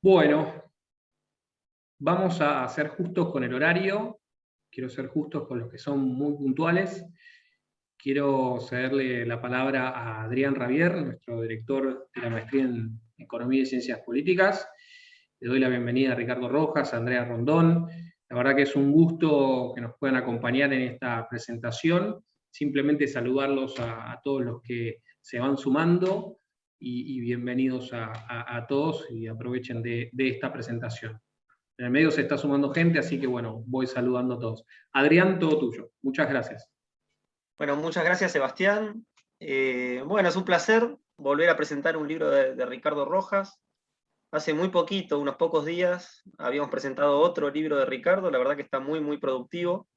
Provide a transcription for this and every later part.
Bueno, vamos a ser justos con el horario. Quiero ser justos con los que son muy puntuales. Quiero cederle la palabra a Adrián Rabier, nuestro director de la maestría en Economía y Ciencias Políticas. Le doy la bienvenida a Ricardo Rojas, a Andrea Rondón. La verdad que es un gusto que nos puedan acompañar en esta presentación. Simplemente saludarlos a todos los que se van sumando y bienvenidos a todos y aprovechen de esta presentación. En el medio se está sumando gente, así que bueno, voy saludando a todos. Adrián, todo tuyo. Muchas gracias. Bueno, muchas gracias, Sebastián. Bueno, es un placer volver a presentar un libro de Ricardo Rojas. Hace muy poquito, unos pocos días, habíamos presentado otro libro de Ricardo, la verdad que está muy, muy productivo.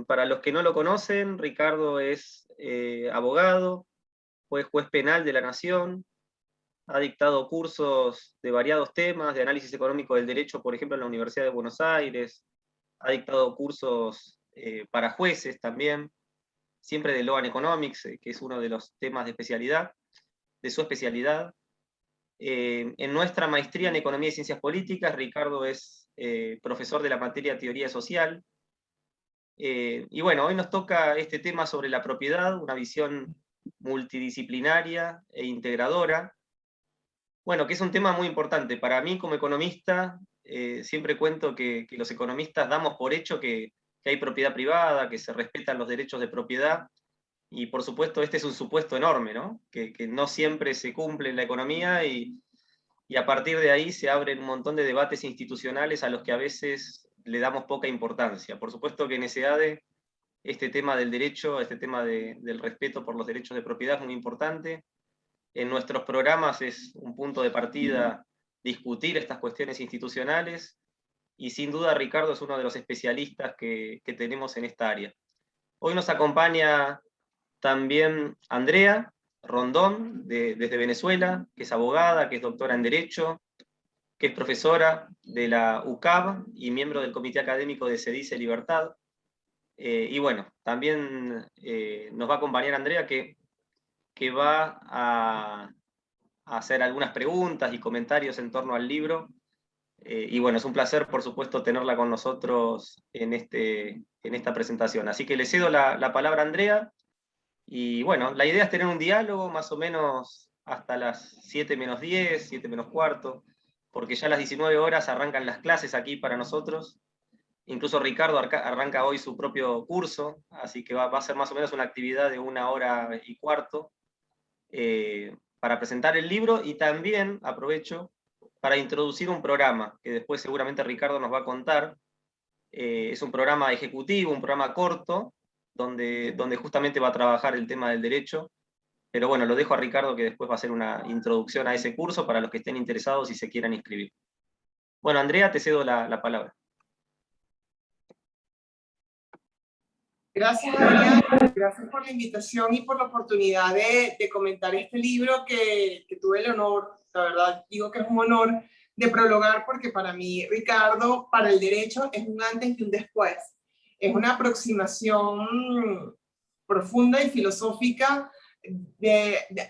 Para los que no lo conocen, Ricardo es abogado, fue juez penal de la Nación, ha dictado cursos de variados temas, de análisis económico del derecho, por ejemplo, en la Universidad de Buenos Aires, ha dictado cursos para jueces también, siempre de Law and Economics, que es uno de los temas de especialidad, de su especialidad. En nuestra maestría en Economía y Ciencias Políticas, Ricardo es profesor de la materia Teoría Social. Y bueno, hoy nos toca este tema sobre la propiedad, una visión multidisciplinaria e integradora. Bueno, que es un tema muy importante. Para mí, como economista, siempre cuento que los economistas damos por hecho que hay propiedad privada, que se respetan los derechos de propiedad, y por supuesto este es un supuesto enorme, ¿no? Que no siempre se cumple en la economía y a partir de ahí se abren un montón de debates institucionales a los que a veces le damos poca importancia. Por supuesto que en SEADE este tema del derecho, este tema del respeto por los derechos de propiedad es muy importante. En nuestros programas es un punto de partida discutir estas cuestiones institucionales y sin duda Ricardo es uno de los especialistas que tenemos en esta área. Hoy nos acompaña también Andrea Rondón, desde Venezuela, que es abogada, que es doctora en Derecho, que es profesora de la UCAB y miembro del Comité Académico de CEDICE Libertad. Y bueno, también nos va a acompañar Andrea, que va a hacer algunas preguntas y comentarios en torno al libro. Y bueno, es un placer, por supuesto, tenerla con nosotros en esta presentación. Así que le cedo la palabra a Andrea. Y bueno, la idea es tener un diálogo más o menos hasta las 7 menos 10, 7 menos cuarto, porque ya a las 19 horas arrancan las clases aquí para nosotros. Incluso Ricardo arranca hoy su propio curso, así que va a ser más o menos una actividad de 1 hora y cuarto para presentar el libro, y también aprovecho para introducir un programa que después seguramente Ricardo nos va a contar. Es un programa ejecutivo, un programa corto, donde justamente va a trabajar el tema del derecho. Pero bueno, lo dejo a Ricardo, que después va a hacer una introducción a ese curso para los que estén interesados y se quieran inscribir. Bueno, Andrea, te cedo la palabra. Gracias, Adrián. Gracias por la invitación y por la oportunidad de comentar este libro que tuve el honor, la verdad digo que es un honor, de prologar, porque para mí Ricardo, para el derecho, es un antes y un después. Es una aproximación profunda y filosófica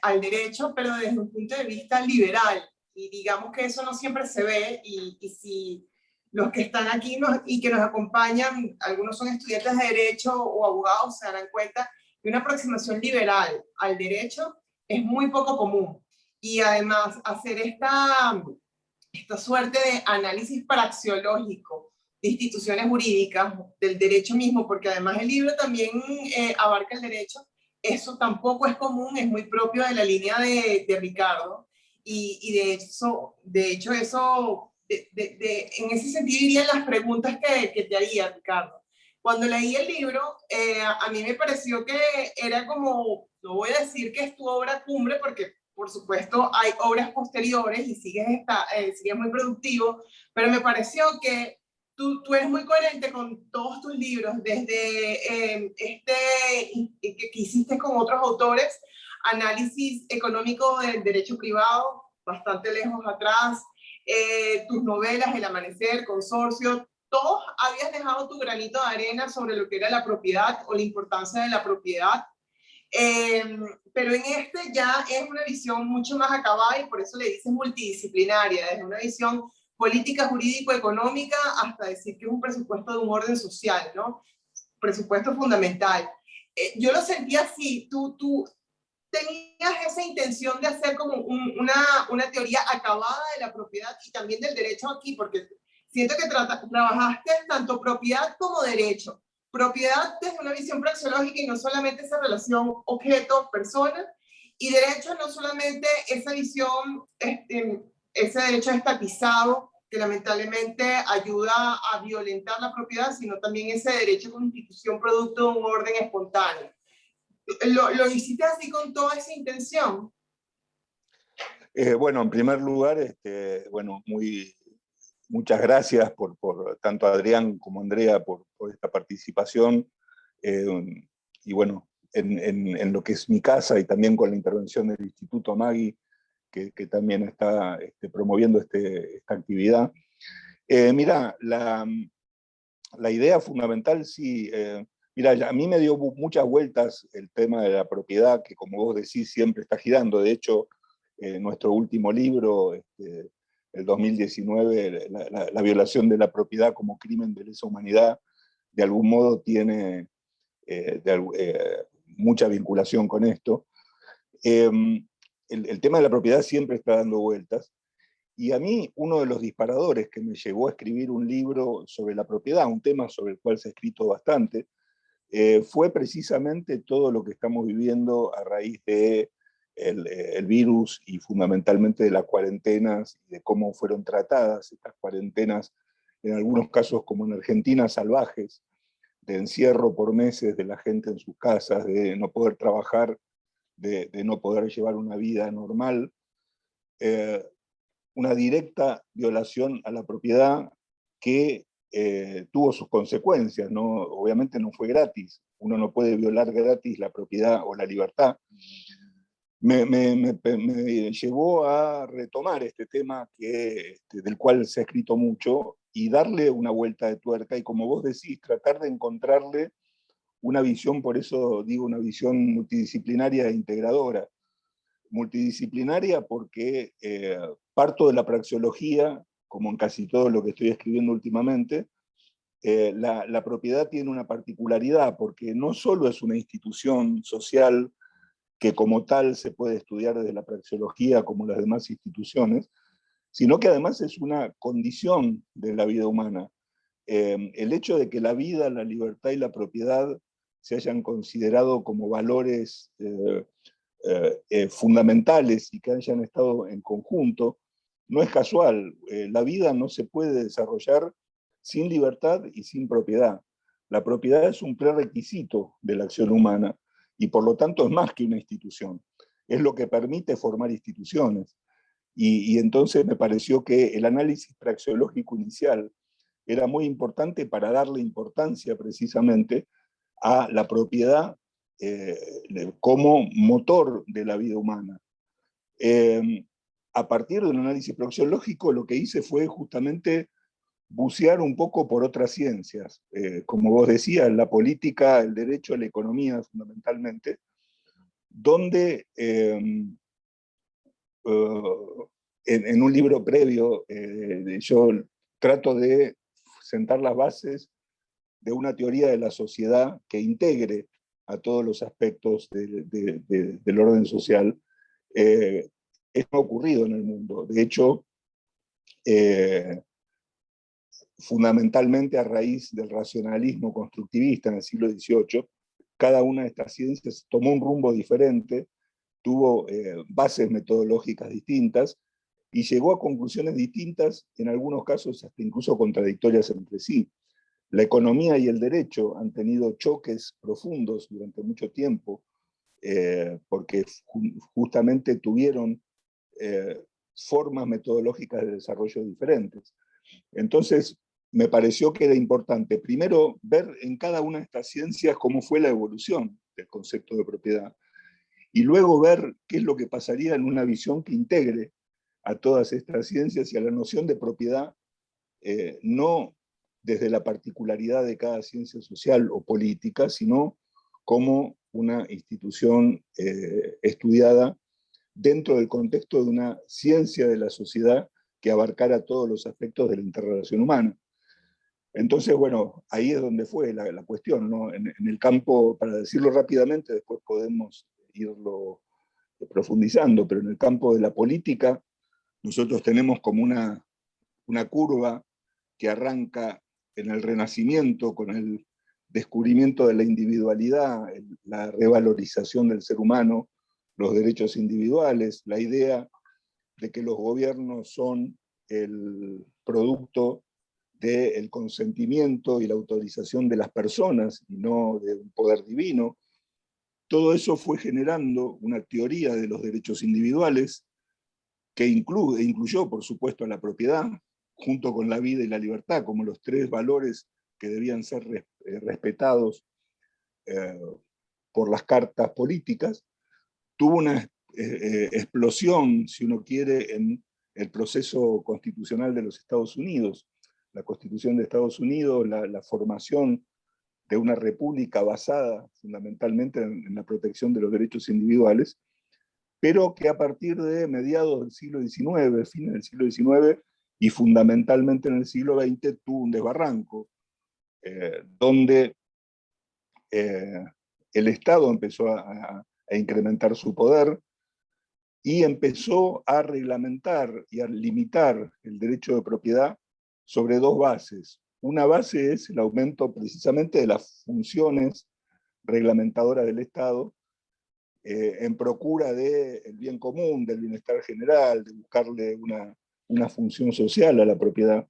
al derecho, pero desde un punto de vista liberal. Y digamos que eso no siempre se ve, y si los que están aquí y que nos acompañan, algunos son estudiantes de derecho o abogados, se darán cuenta que una aproximación liberal al derecho es muy poco común. Y además hacer esta suerte de análisis praxeológico de instituciones jurídicas, del derecho mismo, porque además el libro también abarca el derecho, eso tampoco es común, es muy propio de la línea de Ricardo, y de hecho eso, en ese sentido irían las preguntas que te haría, Ricardo. Cuando leí el libro, a mí me pareció que era como, no voy a decir que es tu obra cumbre, porque por supuesto hay obras posteriores y sigues muy productivo, pero me pareció que tú eres muy coherente con todos tus libros, desde que hiciste con otros autores, análisis económico del derecho privado, bastante lejos atrás, tus novelas, El Amanecer, Consorcio, todos habías dejado tu granito de arena sobre lo que era la propiedad o la importancia de la propiedad. Pero en este ya es una visión mucho más acabada y por eso le dicen multidisciplinaria, desde una visión política, jurídico-económica hasta decir que es un presupuesto de un orden social, ¿no? Presupuesto fundamental. Yo lo sentía así, tú tenías esa intención de hacer como una teoría acabada de la propiedad y también del derecho aquí, porque siento que trabajaste tanto propiedad como derecho. Propiedad desde una visión praxeológica y no solamente esa relación objeto-persona, y derecho no solamente esa visión, ese derecho estatizado que lamentablemente ayuda a violentar la propiedad, sino también ese derecho como institución producto de un orden espontáneo. ¿Lo hiciste así con toda esa intención? Bueno, en primer lugar, bueno, muchas gracias por tanto a Adrián como a Andrea por esta participación. Y bueno, en lo que es mi casa y también con la intervención del Instituto Magui, que también está promoviendo esta actividad. Mira, la idea fundamental, sí. Mira, a mí me dio muchas vueltas el tema de la propiedad, que como vos decís, siempre está girando. De hecho, nuestro último libro, el 2019, la violación de la propiedad como crimen de lesa humanidad, de algún modo tiene mucha vinculación con esto. El tema de la propiedad siempre está dando vueltas. Y a mí, uno de los disparadores que me llevó a escribir un libro sobre la propiedad, un tema sobre el cual se ha escrito bastante, fue precisamente todo lo que estamos viviendo a raíz de el virus y fundamentalmente de las cuarentenas y de cómo fueron tratadas estas cuarentenas, en algunos casos como en Argentina, salvajes, de encierro por meses de la gente en sus casas, de no poder trabajar, de no poder llevar una vida normal. Una directa violación a la propiedad que tuvo sus consecuencias, ¿no? Obviamente no fue gratis, uno no puede violar gratis la propiedad o la libertad. Me llevó a retomar este tema del cual se ha escrito mucho y darle una vuelta de tuerca y, como vos decís, tratar de encontrarle una visión, por eso digo una visión multidisciplinaria e integradora. Multidisciplinaria porque parto de la praxeología, como en casi todo lo que estoy escribiendo últimamente. La propiedad tiene una particularidad porque no solo es una institución social que como tal se puede estudiar desde la praxeología como las demás instituciones, sino que además es una condición de la vida humana. El hecho de que la vida, la libertad y la propiedad se hayan considerado como valores fundamentales y que hayan estado en conjunto, no es casual. La vida no se puede desarrollar sin libertad y sin propiedad. La propiedad es un prerequisito de la acción humana y por lo tanto es más que una institución. Es lo que permite formar instituciones. Y entonces me pareció que el análisis praxeológico inicial era muy importante para darle importancia precisamente a la propiedad como motor de la vida humana. A partir del análisis praxeológico, lo que hice fue justamente bucear un poco por otras ciencias, como vos decías, la política, el derecho, la economía fundamentalmente, donde en un libro previo yo trato de sentar las bases de una teoría de la sociedad que integre a todos los aspectos del orden social. Esto ha ocurrido en el mundo. De hecho, fundamentalmente a raíz del racionalismo constructivista en el siglo XVIII, cada una de estas ciencias tomó un rumbo diferente, tuvo bases metodológicas distintas y llegó a conclusiones distintas, en algunos casos hasta incluso contradictorias entre sí. La economía y el derecho han tenido choques profundos durante mucho tiempo, porque justamente tuvieron formas metodológicas de desarrollo diferentes. Entonces, me pareció que era importante, primero, ver en cada una de estas ciencias cómo fue la evolución del concepto de propiedad, y luego ver qué es lo que pasaría en una visión que integre a todas estas ciencias y a la noción de propiedad, no desde la particularidad de cada ciencia social o política, sino como una institución estudiada dentro del contexto de una ciencia de la sociedad que abarcara todos los aspectos de la interrelación humana. Entonces, bueno, ahí es donde fue la cuestión, ¿no? En el campo, para decirlo rápidamente, después podemos irlo profundizando, pero en el campo de la política, nosotros tenemos como una curva que arranca en el Renacimiento con el descubrimiento de la individualidad, la revalorización del ser humano, los derechos individuales, la idea de que los gobiernos son el producto del consentimiento y la autorización de las personas y no de un poder divino. Todo eso fue generando una teoría de los derechos individuales que incluyó, por supuesto, a la propiedad, junto con la vida y la libertad, como los tres valores que debían ser respetados por las cartas políticas. Tuvo una explosión, si uno quiere, en el proceso constitucional de los Estados Unidos. La Constitución de Estados Unidos, la formación de una república basada fundamentalmente en la protección de los derechos individuales, pero que a partir de mediados del siglo XIX, fines del siglo XIX, y fundamentalmente en el siglo XX, tuvo un desbarranco, donde el Estado empezó a incrementar su poder y empezó a reglamentar y a limitar el derecho de propiedad sobre dos bases. Una base es el aumento precisamente de las funciones reglamentadoras del Estado en procura del bien común, del bienestar general, de buscarle una función social a la propiedad.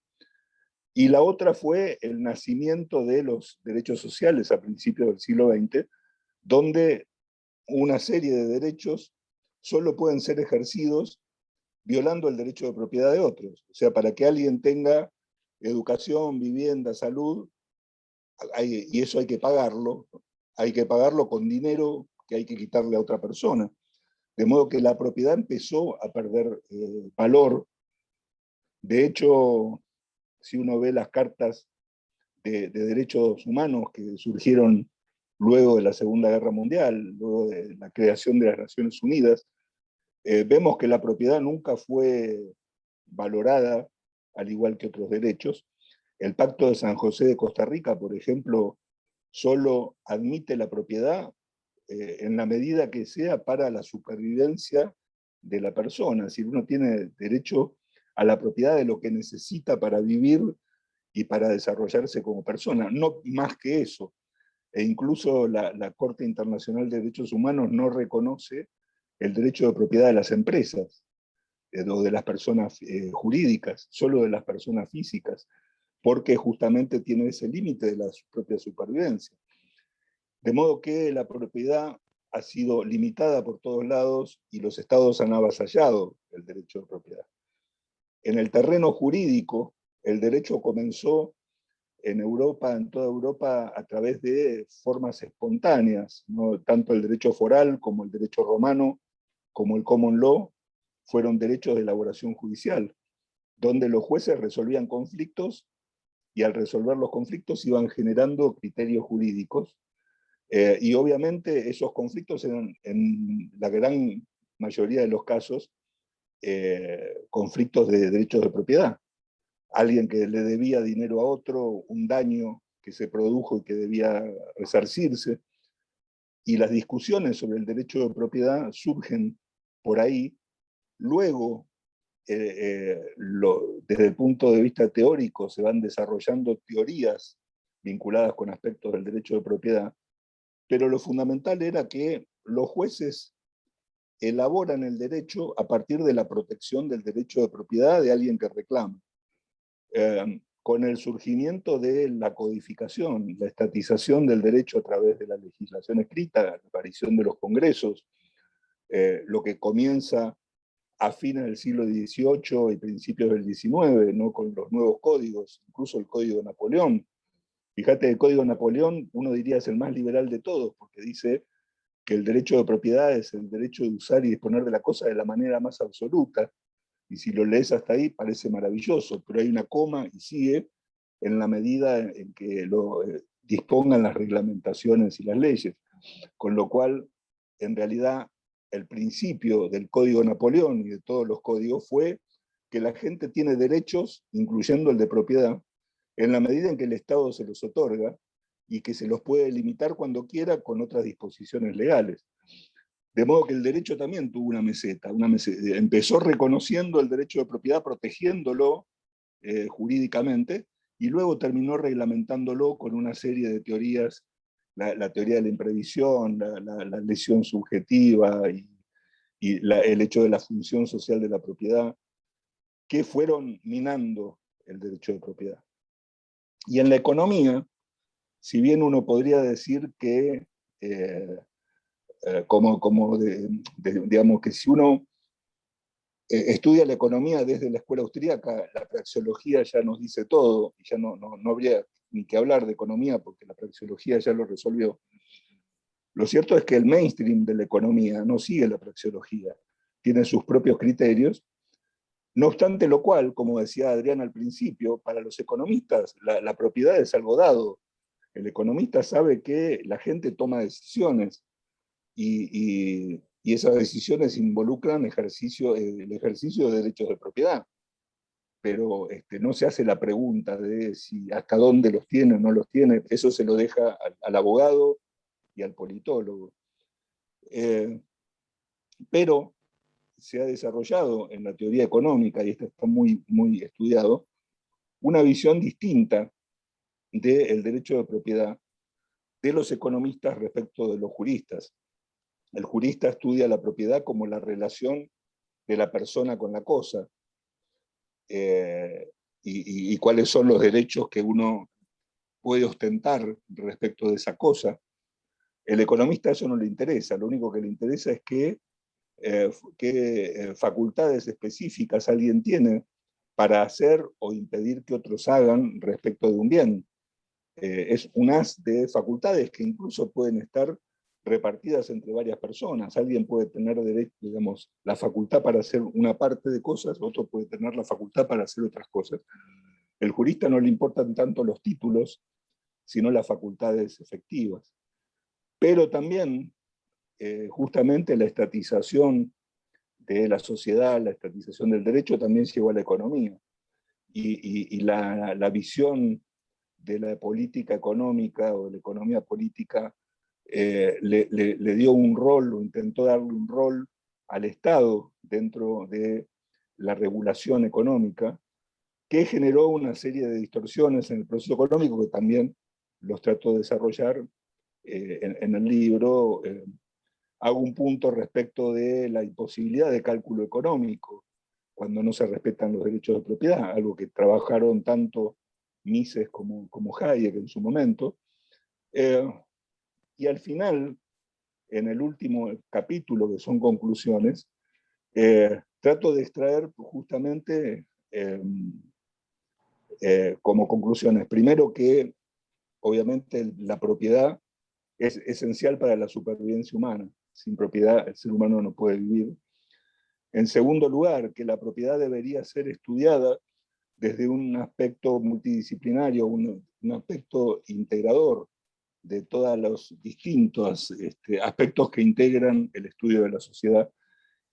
Y la otra fue el nacimiento de los derechos sociales a principios del siglo XX, donde una serie de derechos solo pueden ser ejercidos violando el derecho de propiedad de otros. O sea, para que alguien tenga educación, vivienda, salud, y eso hay que pagarlo con dinero que hay que quitarle a otra persona. De modo que la propiedad empezó a perder valor. De hecho, si uno ve las cartas de derechos humanos que surgieron luego de la Segunda Guerra Mundial, luego de la creación de las Naciones Unidas, vemos que la propiedad nunca fue valorada, al igual que otros derechos. El Pacto de San José de Costa Rica, por ejemplo, solo admite la propiedad en la medida que sea para la supervivencia de la persona. Si uno tiene derecho a la propiedad de lo que necesita para vivir y para desarrollarse como persona, no más que eso. E incluso la Corte Internacional de Derechos Humanos no reconoce el derecho de propiedad de las empresas o de las personas jurídicas, solo de las personas físicas, porque justamente tiene ese límite de la propia supervivencia. De modo que la propiedad ha sido limitada por todos lados y los estados han avasallado el derecho de propiedad. En el terreno jurídico, el derecho comenzó en Europa, en toda Europa, a través de formas espontáneas, ¿no? Tanto el derecho foral como el derecho romano, como el common law, fueron derechos de elaboración judicial, donde los jueces resolvían conflictos y al resolver los conflictos iban generando criterios jurídicos. Y obviamente esos conflictos eran, en la gran mayoría de los casos, conflictos de derechos de propiedad. Alguien que le debía dinero a otro, un daño que se produjo y que debía resarcirse. Y las discusiones sobre el derecho de propiedad surgen por ahí. Luego, desde el punto de vista teórico, se van desarrollando teorías vinculadas con aspectos del derecho de propiedad, pero lo fundamental era que los jueces elaboran el derecho a partir de la protección del derecho de propiedad de alguien que reclama. Con el surgimiento de la codificación, la estatización del derecho a través de la legislación escrita, la aparición de los congresos, lo que comienza a fines del siglo XVIII y principios del XIX, ¿no? Con los nuevos códigos, incluso el Código de Napoleón. Fíjate, el Código de Napoleón, uno diría es el más liberal de todos, porque dice que el derecho de propiedad es el derecho de usar y disponer de la cosa de la manera más absoluta, y si lo lees hasta ahí parece maravilloso, pero hay una coma y sigue en la medida en que lo dispongan las reglamentaciones y las leyes. Con lo cual, en realidad, el principio del Código Napoleón y de todos los códigos fue que la gente tiene derechos, incluyendo el de propiedad, en la medida en que el Estado se los otorga y que se los puede limitar cuando quiera con otras disposiciones legales. De modo que el derecho también tuvo una meseta. Empezó reconociendo el derecho de propiedad, protegiéndolo jurídicamente, y luego terminó reglamentándolo con una serie de teorías, la teoría de la imprevisión, la lesión subjetiva y el hecho de la función social de la propiedad, que fueron minando el derecho de propiedad. Y en la economía, si bien uno podría decir que, digamos que si uno estudia la economía desde la escuela austríaca, la praxeología ya nos dice todo, y ya no habría ni que hablar de economía porque la praxeología ya lo resolvió. Lo cierto es que el mainstream de la economía no sigue la praxeología, tiene sus propios criterios. No obstante lo cual, como decía Adrián al principio, para los economistas la propiedad es algo dado. El economista sabe que la gente toma decisiones y esas decisiones involucran el ejercicio de derechos de propiedad. Pero no se hace la pregunta de si hasta dónde los tiene o no los tiene, eso se lo deja al abogado y al politólogo. Pero se ha desarrollado en la teoría económica, y esto está muy, muy estudiado, una visión distinta del derecho de propiedad de los economistas respecto de los juristas. El jurista estudia la propiedad como la relación de la persona con la cosa, y cuáles son los derechos que uno puede ostentar respecto de esa cosa. El economista eso no le interesa, lo único que le interesa es qué facultades específicas alguien tiene para hacer o impedir que otros hagan respecto de un bien. Es un haz de facultades que incluso pueden estar repartidas entre varias personas. Alguien puede tener derecho, digamos, la facultad para hacer una parte de cosas, otro puede tener la facultad para hacer otras cosas. El jurista no le importan tanto los títulos, sino las facultades efectivas. Pero también, justamente la estatización de la sociedad, la estatización del derecho también llegó a la economía. Y la visión de la política económica o de la economía política le dio un rol, o intentó darle un rol al Estado dentro de la regulación económica, que generó una serie de distorsiones en el proceso económico que también los trato de desarrollar en el libro. Hago un punto respecto de la imposibilidad de cálculo económico cuando no se respetan los derechos de propiedad, algo que trabajaron tanto Mises como Hayek en su momento. Y al final, en el último capítulo, que son conclusiones, trato de extraer justamente como conclusiones, primero que obviamente la propiedad es esencial para la supervivencia humana. Sin propiedad el ser humano no puede vivir. En segundo lugar, que la propiedad debería ser estudiada desde un aspecto multidisciplinario, un aspecto integrador de todos los distintos aspectos que integran el estudio de la sociedad,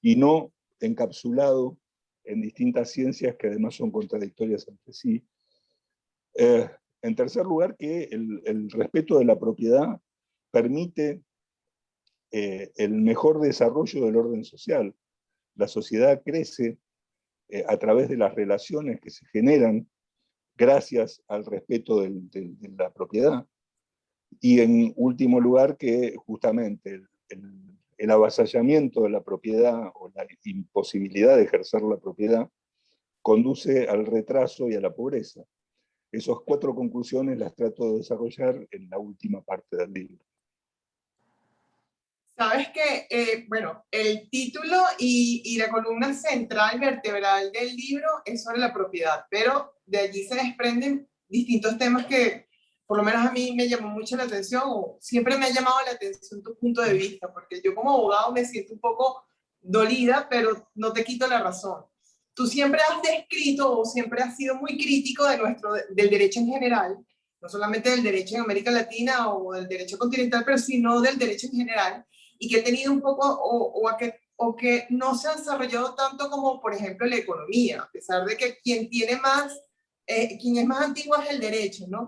y no encapsulado en distintas ciencias que además son contradictorias entre sí. En tercer lugar, que el respeto de la propiedad permite el mejor desarrollo del orden social. La sociedad crece a través de las relaciones que se generan gracias al respeto de la propiedad. Y en último lugar, que justamente el avasallamiento de la propiedad o la imposibilidad de ejercer la propiedad conduce al retraso y a la pobreza. Esas 4 conclusiones las trato de desarrollar en la última parte del libro. Sabes que, bueno, el título y la columna central, vertebral del libro es sobre la propiedad, pero de allí se desprenden distintos temas que por lo menos a mí me llamó mucho la atención, o siempre me ha llamado la atención tu punto de vista, porque yo como abogado me siento un poco dolida, pero no te quito la razón. Tú siempre has descrito o siempre has sido muy crítico del derecho en general, no solamente del derecho en América Latina o del derecho continental, pero sino del derecho en general, y que he tenido un poco, o que no se ha desarrollado tanto como, por ejemplo, la economía, a pesar de que quien tiene más, quien es más antiguo es el derecho, ¿no?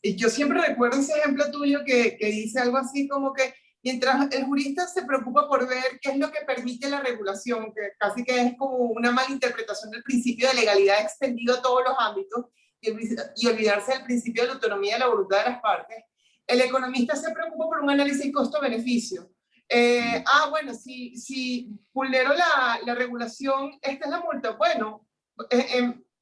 Y yo siempre recuerdo ese ejemplo tuyo que dice algo así como que mientras el jurista se preocupa por ver qué es lo que permite la regulación, que casi que es como una mala interpretación del principio de legalidad extendido a todos los ámbitos, y olvidarse del principio de la autonomía de la voluntad de las partes, el economista se preocupa por un análisis costo-beneficio. Bueno, si vulnero la regulación, esta es la multa. Bueno,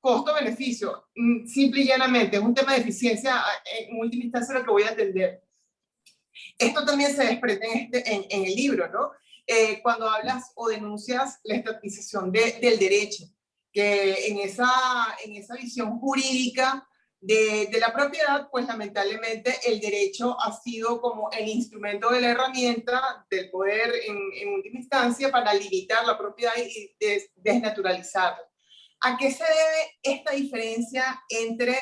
costo-beneficio, simple y llanamente, es un tema de eficiencia, en última instancia lo que voy a atender. Esto también se desprende en el libro, ¿no? Cuando hablas o denuncias la estatización del derecho, que en esa visión jurídica de la propiedad, pues lamentablemente el derecho ha sido como el instrumento de la herramienta del poder en última instancia para limitar la propiedad y desnaturalizarla. ¿A qué se debe esta diferencia entre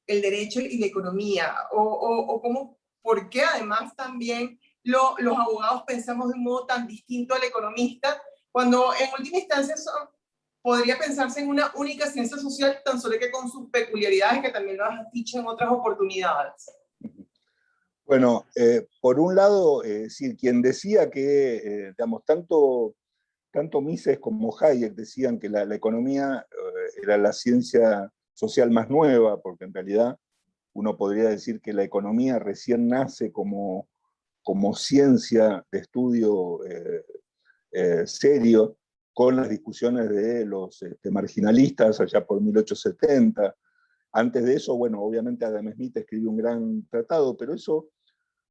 el derecho y la economía? ¿O cómo, por qué además también los abogados pensamos de un modo tan distinto al economista, cuando en última instancia podría pensarse en una única ciencia social, tan solo que con sus peculiaridades, que también lo has dicho en otras oportunidades? Bueno, por un lado, sí, quien decía que, digamos, tanto Mises como Hayek decían que la economía era la ciencia social más nueva, porque en realidad uno podría decir que la economía recién nace como ciencia de estudio serio, con las discusiones de los marginalistas allá por 1870. Antes de eso, bueno, obviamente Adam Smith escribió un gran tratado, pero eso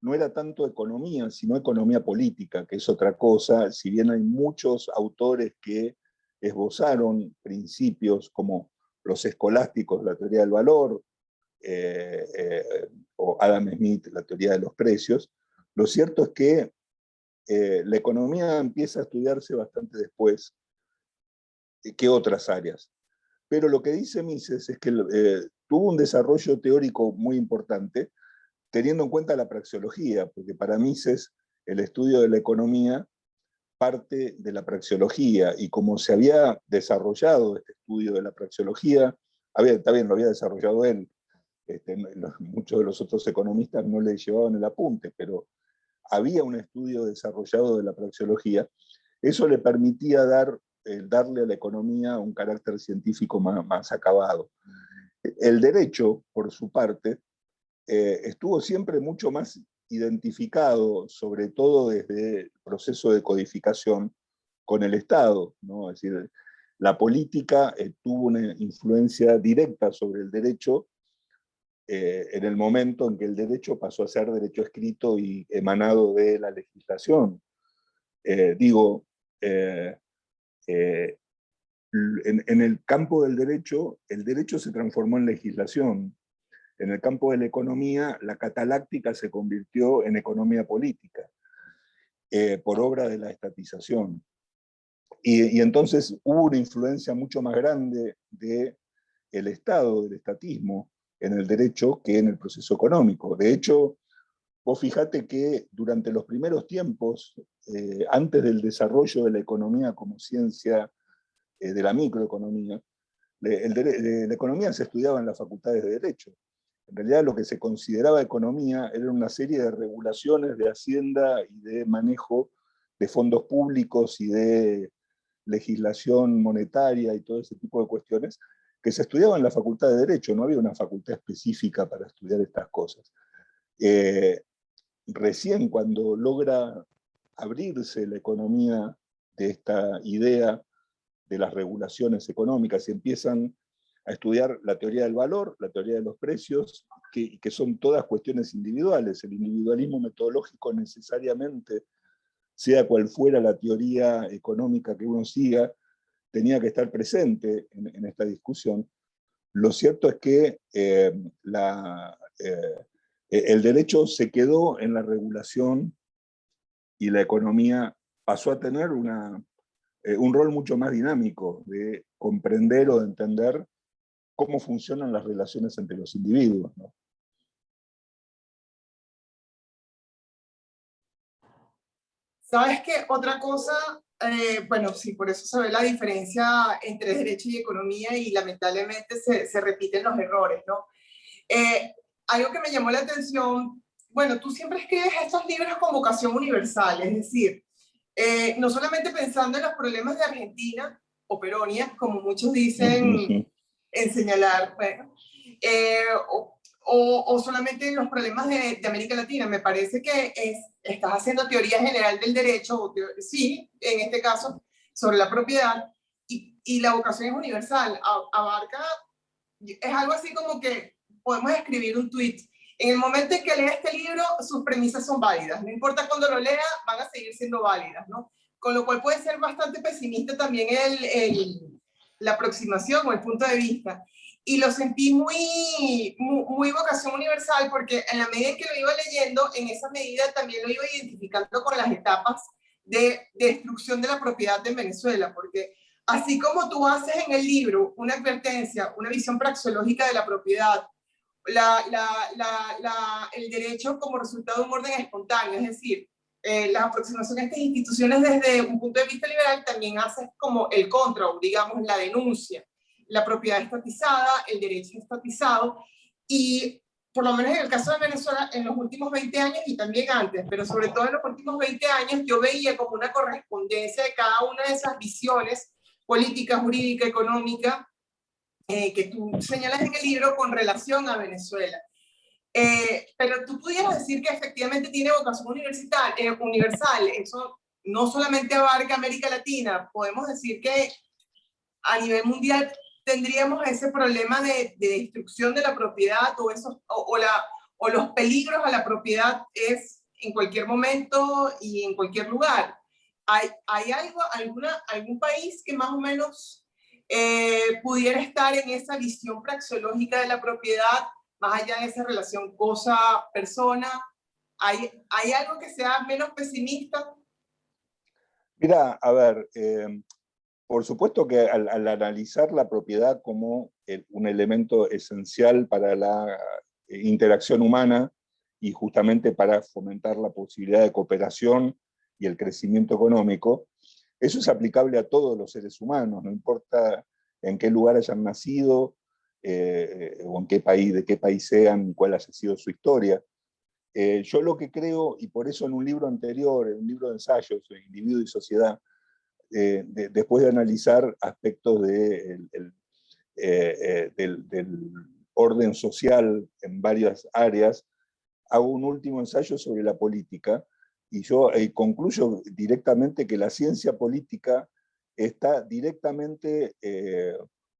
no era tanto economía, sino economía política, que es otra cosa, si bien hay muchos autores que esbozaron principios como los escolásticos, la teoría del valor, o Adam Smith, la teoría de los precios, lo cierto es que la economía empieza a estudiarse bastante después que otras áreas. Pero lo que dice Mises es que tuvo un desarrollo teórico muy importante, teniendo en cuenta la praxeología, porque para Mises el estudio de la economía parte de la praxeología, y como se había desarrollado este estudio de la praxeología, está bien, lo había desarrollado él, muchos de los otros economistas no le llevaban el apunte, pero había un estudio desarrollado de la praxeología, eso le permitía darle a la economía un carácter científico más acabado. El derecho, por su parte, estuvo siempre mucho más identificado, sobre todo desde el proceso de codificación, con el Estado, ¿no? Es decir, la política tuvo una influencia directa sobre el derecho en el momento en que el derecho pasó a ser derecho escrito y emanado de la legislación. Digo, en el campo del derecho, el derecho se transformó en legislación. En el campo de la economía, la cataláctica se convirtió en economía política, por obra de la estatización. Y entonces hubo una influencia mucho más grande del Estado, del estatismo, en el derecho que en el proceso económico. De hecho, vos fijate que durante los primeros tiempos, antes del desarrollo de la economía como ciencia de la microeconomía, la economía se estudiaba en las facultades de Derecho. En realidad lo que se consideraba economía era una serie de regulaciones de hacienda y de manejo de fondos públicos y de legislación monetaria y todo ese tipo de cuestiones que se estudiaban en la facultad de Derecho, no había una facultad específica para estudiar estas cosas. Recién cuando logra abrirse la economía de esta idea de las regulaciones económicas y empiezan a estudiar la teoría del valor, la teoría de los precios, que son todas cuestiones individuales. El individualismo metodológico necesariamente, sea cual fuera la teoría económica que uno siga, tenía que estar presente en esta discusión. Lo cierto es que el derecho se quedó en la regulación y la economía pasó a tener un rol mucho más dinámico de comprender o de entender cómo funcionan las relaciones entre los individuos, ¿no? ¿Sabes qué? Otra cosa, bueno, sí, por eso se ve la diferencia entre derecho y economía y lamentablemente se repiten los errores, ¿no? Algo que me llamó la atención, bueno, tú siempre escribes estos libros con vocación universal, es decir, no solamente pensando en los problemas de Argentina o Peronia, como muchos dicen en señalar, bueno, o solamente en los problemas de América Latina. Me parece que estás haciendo teoría general del derecho, sí, en este caso, sobre la propiedad, y la vocación es universal, abarca, es algo así como que podemos escribir un tweet. En el momento en que lea este libro, sus premisas son válidas. No importa cuándo lo lea, van a seguir siendo válidas, ¿no? Con lo cual puede ser bastante pesimista también la aproximación o el punto de vista. Y lo sentí muy vocación universal porque en la medida en que lo iba leyendo, en esa medida también lo iba identificando con las etapas de destrucción de la propiedad en Venezuela, porque así como tú haces en el libro una advertencia, una visión praxeológica de la propiedad, el derecho como resultado de un orden espontáneo, es decir, la aproximación a estas instituciones desde un punto de vista liberal también hace como el contra, o digamos la denuncia. La propiedad estatizada, el derecho estatizado, y por lo menos en el caso de Venezuela, en los últimos 20 años y también antes, pero sobre todo en los últimos 20 años, yo veía como una correspondencia de cada una de esas visiones política, jurídica, económica, que tú señalas en el libro con relación a Venezuela. Pero tú pudieras decir que efectivamente tiene vocación universal, eso no solamente abarca América Latina, podemos decir que a nivel mundial tendríamos ese problema de destrucción de la propiedad o los peligros a la propiedad es en cualquier momento y en cualquier lugar. ¿Hay algún país que más o menos pudiera estar en esa visión praxeológica de la propiedad, más allá de esa relación cosa-persona? ¿Hay algo que sea menos pesimista? Mira, a ver, por supuesto que al analizar la propiedad como un elemento esencial para la interacción humana y justamente para fomentar la posibilidad de cooperación y el crecimiento económico, eso es aplicable a todos los seres humanos, no importa en qué lugar hayan nacido o en qué país, de qué país sean, cuál haya sido su historia. Yo lo que creo, y por eso en un libro anterior, en un libro de ensayos, Individuo y Sociedad, después de analizar aspectos del orden social en varias áreas, hago un último ensayo sobre la política y yo concluyo directamente que la ciencia política está directamente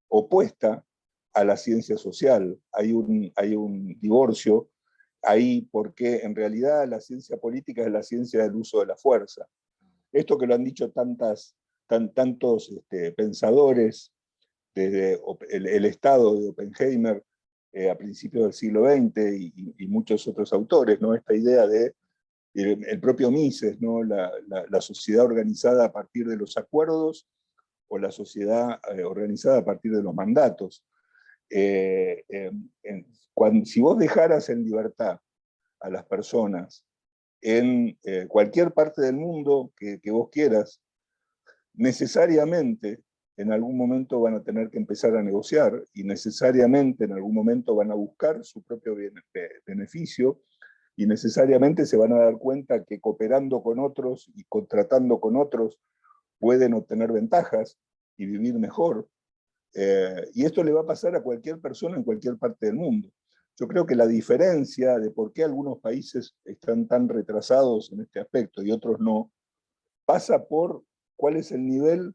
opuesta a la ciencia social. Hay un divorcio ahí porque en realidad la ciencia política es la ciencia del uso de la fuerza. Esto que lo han dicho tantos pensadores, desde el Estado de Oppenheimer a principios del siglo XX y muchos otros autores, ¿no? Esta idea de el propio Mises, ¿no? La sociedad organizada a partir de los acuerdos o la sociedad organizada a partir de los mandatos. Si vos dejaras en libertad a las personas en cualquier parte del mundo que vos quieras, necesariamente en algún momento van a tener que empezar a negociar y necesariamente en algún momento van a buscar su propio beneficio y necesariamente se van a dar cuenta que cooperando con otros y contratando con otros pueden obtener ventajas y vivir mejor. Y esto le va a pasar a cualquier persona en cualquier parte del mundo. Yo creo que la diferencia de por qué algunos países están tan retrasados en este aspecto y otros no, pasa por cuál es el nivel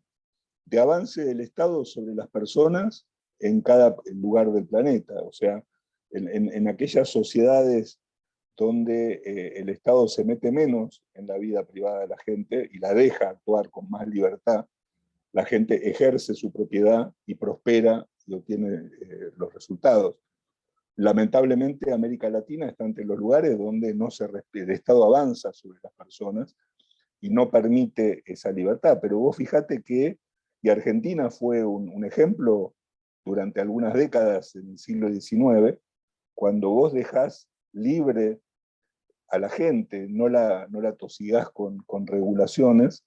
de avance del Estado sobre las personas en cada lugar del planeta. O sea, en aquellas sociedades donde el Estado se mete menos en la vida privada de la gente y la deja actuar con más libertad, la gente ejerce su propiedad y prospera y obtiene los resultados. Lamentablemente, América Latina está entre los lugares donde no se respeta, el Estado avanza sobre las personas y no permite esa libertad. Pero vos fíjate que, y Argentina fue un ejemplo durante algunas décadas en el siglo XIX, cuando vos dejás libre a la gente, no la tosigás con regulaciones,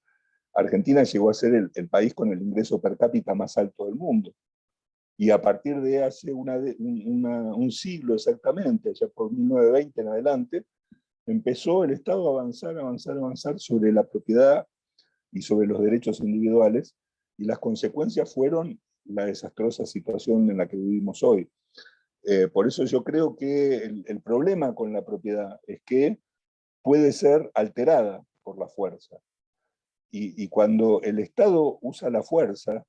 Argentina llegó a ser el país con el ingreso per cápita más alto del mundo. Y a partir de hace un siglo exactamente, ya por 1920 en adelante, empezó el Estado a avanzar sobre la propiedad y sobre los derechos individuales, y las consecuencias fueron la desastrosa situación en la que vivimos hoy. Por eso yo creo que el problema con la propiedad es que puede ser alterada por la fuerza. Y cuando el Estado usa la fuerza,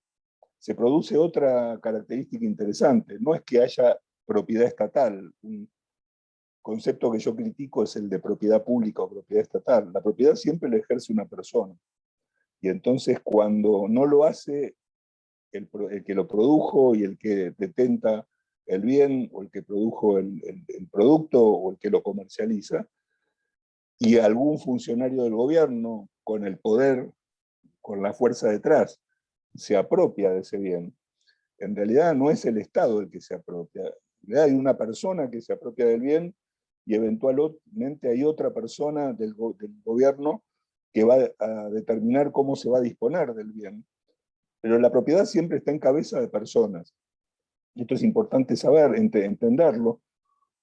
se produce otra característica interesante. No es que haya propiedad estatal. Un concepto que yo critico es el de propiedad pública o propiedad estatal. La propiedad siempre la ejerce una persona. Y entonces cuando no lo hace el que lo produjo y el que detenta el bien, o el que produjo el producto, o el que lo comercializa, y algún funcionario del gobierno con el poder, con la fuerza detrás, se apropia de ese bien, en realidad no es el Estado el que se apropia. En realidad hay una persona que se apropia del bien, y eventualmente hay otra persona del gobierno que va a determinar cómo se va a disponer del bien. Pero la propiedad siempre está en cabeza de personas. Esto es importante saber, entenderlo,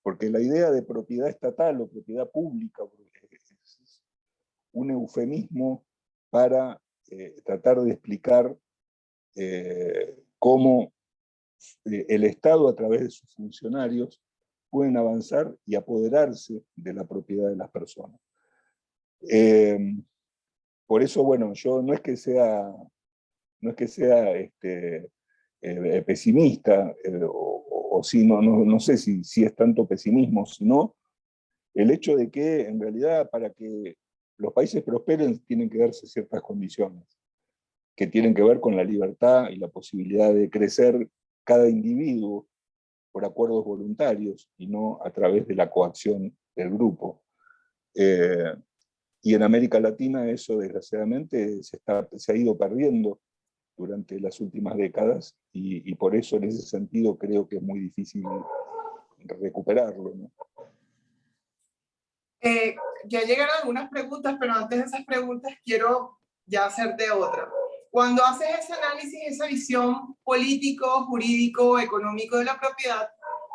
porque la idea de propiedad estatal o propiedad pública es un eufemismo para tratar de explicar cómo el Estado, a través de sus funcionarios, pueden avanzar y apoderarse de la propiedad de las personas. Por eso, bueno, yo no es que sea pesimista, o si no sé si es tanto pesimismo, sino el hecho de que en realidad para que los países prosperen tienen que darse ciertas condiciones que tienen que ver con la libertad y la posibilidad de crecer cada individuo por acuerdos voluntarios y no a través de la coacción del grupo. Y en América Latina eso desgraciadamente se ha ido perdiendo durante las últimas décadas, y por eso en ese sentido creo que es muy difícil recuperarlo, ¿no? Ya llegaron algunas preguntas, pero antes de esas preguntas quiero ya hacerte otra. Cuando haces ese análisis, esa visión político, jurídico, económico de la propiedad,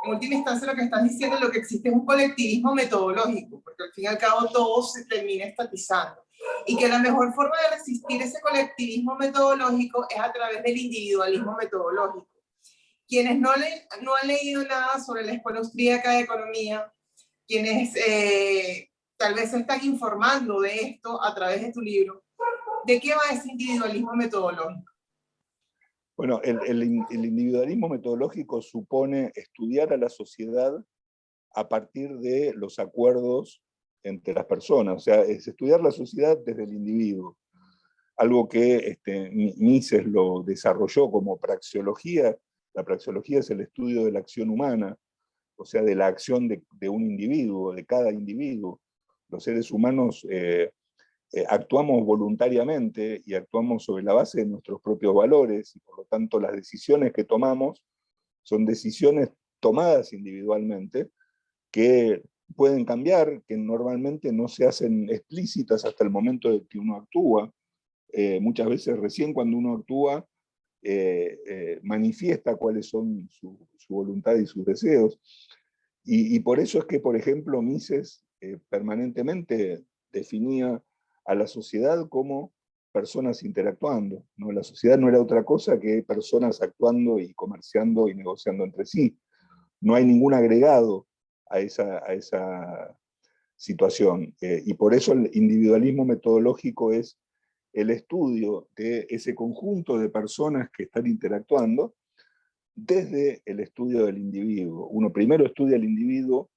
en última instancia lo que estás diciendo es lo que existe es un colectivismo metodológico, porque al fin y al cabo todo se termina estatizando. Y que la mejor forma de resistir ese colectivismo metodológico es a través del individualismo metodológico. Quienes no han leído nada sobre la escuela austríaca de economía, quienes tal vez se están informando de esto a través de tu libro, ¿de qué va ese individualismo metodológico? Bueno, el individualismo metodológico supone estudiar a la sociedad a partir de los acuerdos entre las personas, o sea, es estudiar la sociedad desde el individuo. Algo que Mises lo desarrolló como praxeología. La praxeología es el estudio de la acción humana, o sea, de la acción de un individuo, de cada individuo. Los seres humanos actuamos voluntariamente y actuamos sobre la base de nuestros propios valores, y por lo tanto las decisiones que tomamos son decisiones tomadas individualmente, que pueden cambiar, que normalmente no se hacen explícitas hasta el momento de que uno actúa. Muchas veces recién cuando uno actúa manifiesta cuáles son su voluntad y sus deseos. Y por eso es que, por ejemplo, Mises permanentemente definía a la sociedad como personas interactuando, ¿no? La sociedad no era otra cosa que personas actuando y comerciando y negociando entre sí. No hay ningún agregado a esa situación. Y por eso el individualismo metodológico es el estudio de ese conjunto de personas que están interactuando desde el estudio del individuo. Uno primero estudia al individuo,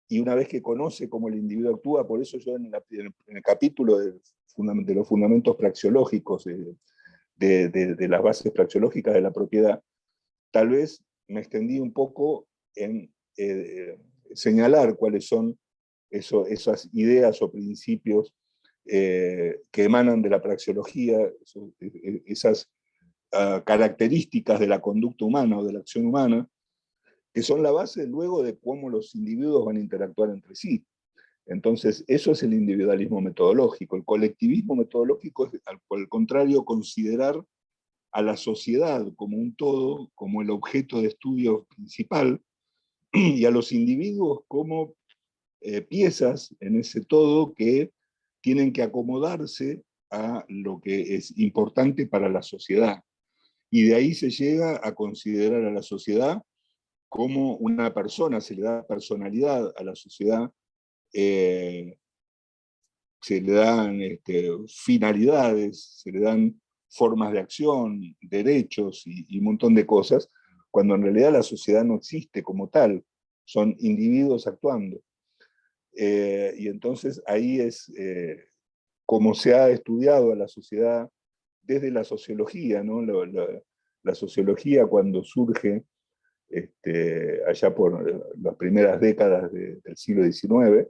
y una vez que conoce cómo el individuo actúa, por eso yo en el capítulo de los fundamentos praxeológicos, de las bases praxeológicas de la propiedad, tal vez me extendí un poco en señalar cuáles son esas ideas o principios que emanan de la praxeología, esas características de la conducta humana o de la acción humana, que son la base luego de cómo los individuos van a interactuar entre sí. Entonces, eso es el individualismo metodológico. El colectivismo metodológico es, al contrario, considerar a la sociedad como un todo, como el objeto de estudio principal, y a los individuos como piezas en ese todo que tienen que acomodarse a lo que es importante para la sociedad. Y de ahí se llega a considerar a la sociedad como una persona, se le da personalidad a la sociedad, se le dan finalidades, se le dan formas de acción, derechos y un montón de cosas, cuando en realidad la sociedad no existe como tal, son individuos actuando. Y entonces ahí es como se ha estudiado a la sociedad desde la sociología, ¿no? La sociología cuando surge allá por las primeras décadas del siglo XIX,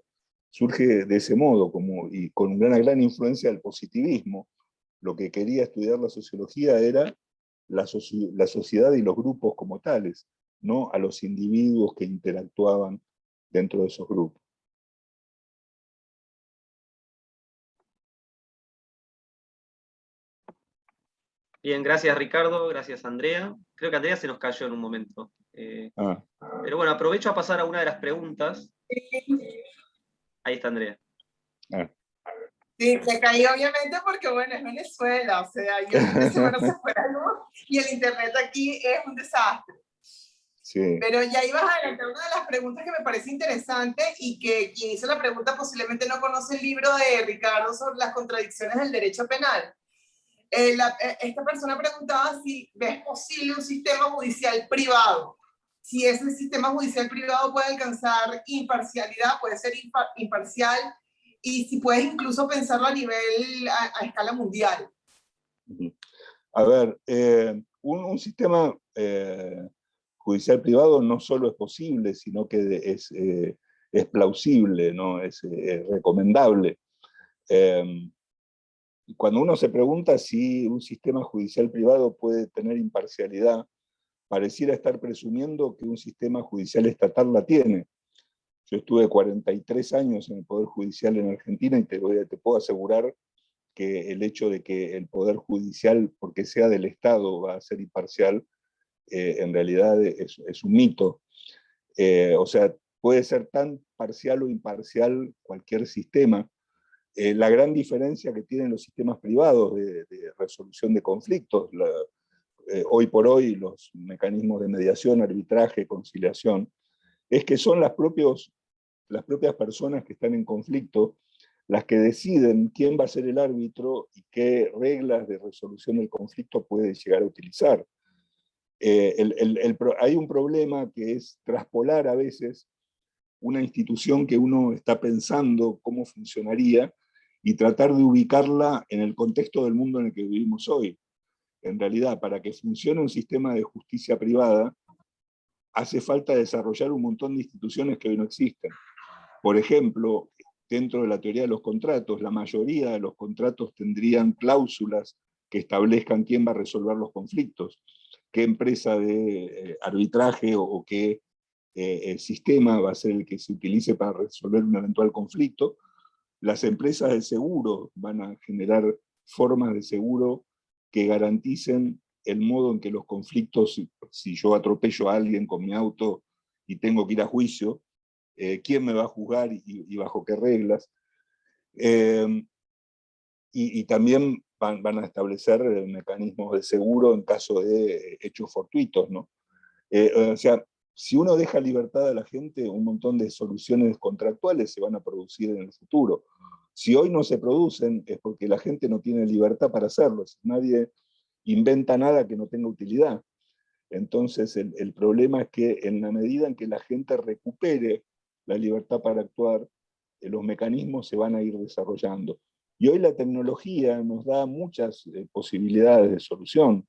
surge de ese modo, y con una gran influencia del positivismo. Lo que quería estudiar la sociología era la sociedad y los grupos como tales, no a los individuos que interactuaban dentro de esos grupos. Bien, gracias Ricardo, gracias Andrea. Creo que Andrea se nos cayó en un momento. Pero bueno, aprovecho a pasar a una de las preguntas. Ahí está Andrea. Sí, se cayó obviamente porque, bueno, es Venezuela, o sea, y el fin de semana se fue la luz y el internet aquí es un desastre. Sí. Pero ya ibas a adelantar una de las preguntas que me parece interesante y que quien hizo la pregunta posiblemente no conoce el libro de Ricardo sobre las contradicciones del derecho penal. Esta persona preguntaba si es posible un sistema judicial privado, si ese sistema judicial privado puede alcanzar imparcialidad, puede ser imparcial, y si puedes incluso pensarlo a nivel, a escala mundial. A ver, un sistema judicial privado no solo es posible, sino que es plausible, ¿no? Es recomendable. Cuando uno se pregunta si un sistema judicial privado puede tener imparcialidad, pareciera estar presumiendo que un sistema judicial estatal la tiene. Yo estuve 43 años en el Poder Judicial en Argentina y te puedo asegurar que el hecho de que el Poder Judicial, porque sea del Estado, va a ser imparcial, en realidad es un mito. O sea, puede ser tan parcial o imparcial cualquier sistema. La gran diferencia que tienen los sistemas privados de resolución de conflictos, hoy por hoy los mecanismos de mediación, arbitraje, conciliación, es que son las propias personas que están en conflicto las que deciden quién va a ser el árbitro y qué reglas de resolución del conflicto puede llegar a utilizar. Hay un problema que es traspolar a veces una institución que uno está pensando cómo funcionaría y tratar de ubicarla en el contexto del mundo en el que vivimos hoy. En realidad, para que funcione un sistema de justicia privada, hace falta desarrollar un montón de instituciones que hoy no existen. Por ejemplo, dentro de la teoría de los contratos, la mayoría de los contratos tendrían cláusulas que establezcan quién va a resolver los conflictos, qué empresa de arbitraje o qué sistema va a ser el que se utilice para resolver un eventual conflicto. Las empresas de seguro van a generar formas de seguro que garanticen el modo en que los conflictos, si yo atropello a alguien con mi auto y tengo que ir a juicio, quién me va a juzgar y bajo qué reglas. Y también van a establecer mecanismos de seguro en caso de hechos fortuitos, ¿no? O sea, si uno deja libertad a la gente, un montón de soluciones contractuales se van a producir en el futuro. Si hoy no se producen, es porque la gente no tiene libertad para hacerlo. Nadie inventa nada que no tenga utilidad. Entonces, el problema es que en la medida en que la gente recupere la libertad para actuar, los mecanismos se van a ir desarrollando. Y hoy la tecnología nos da muchas posibilidades de solución.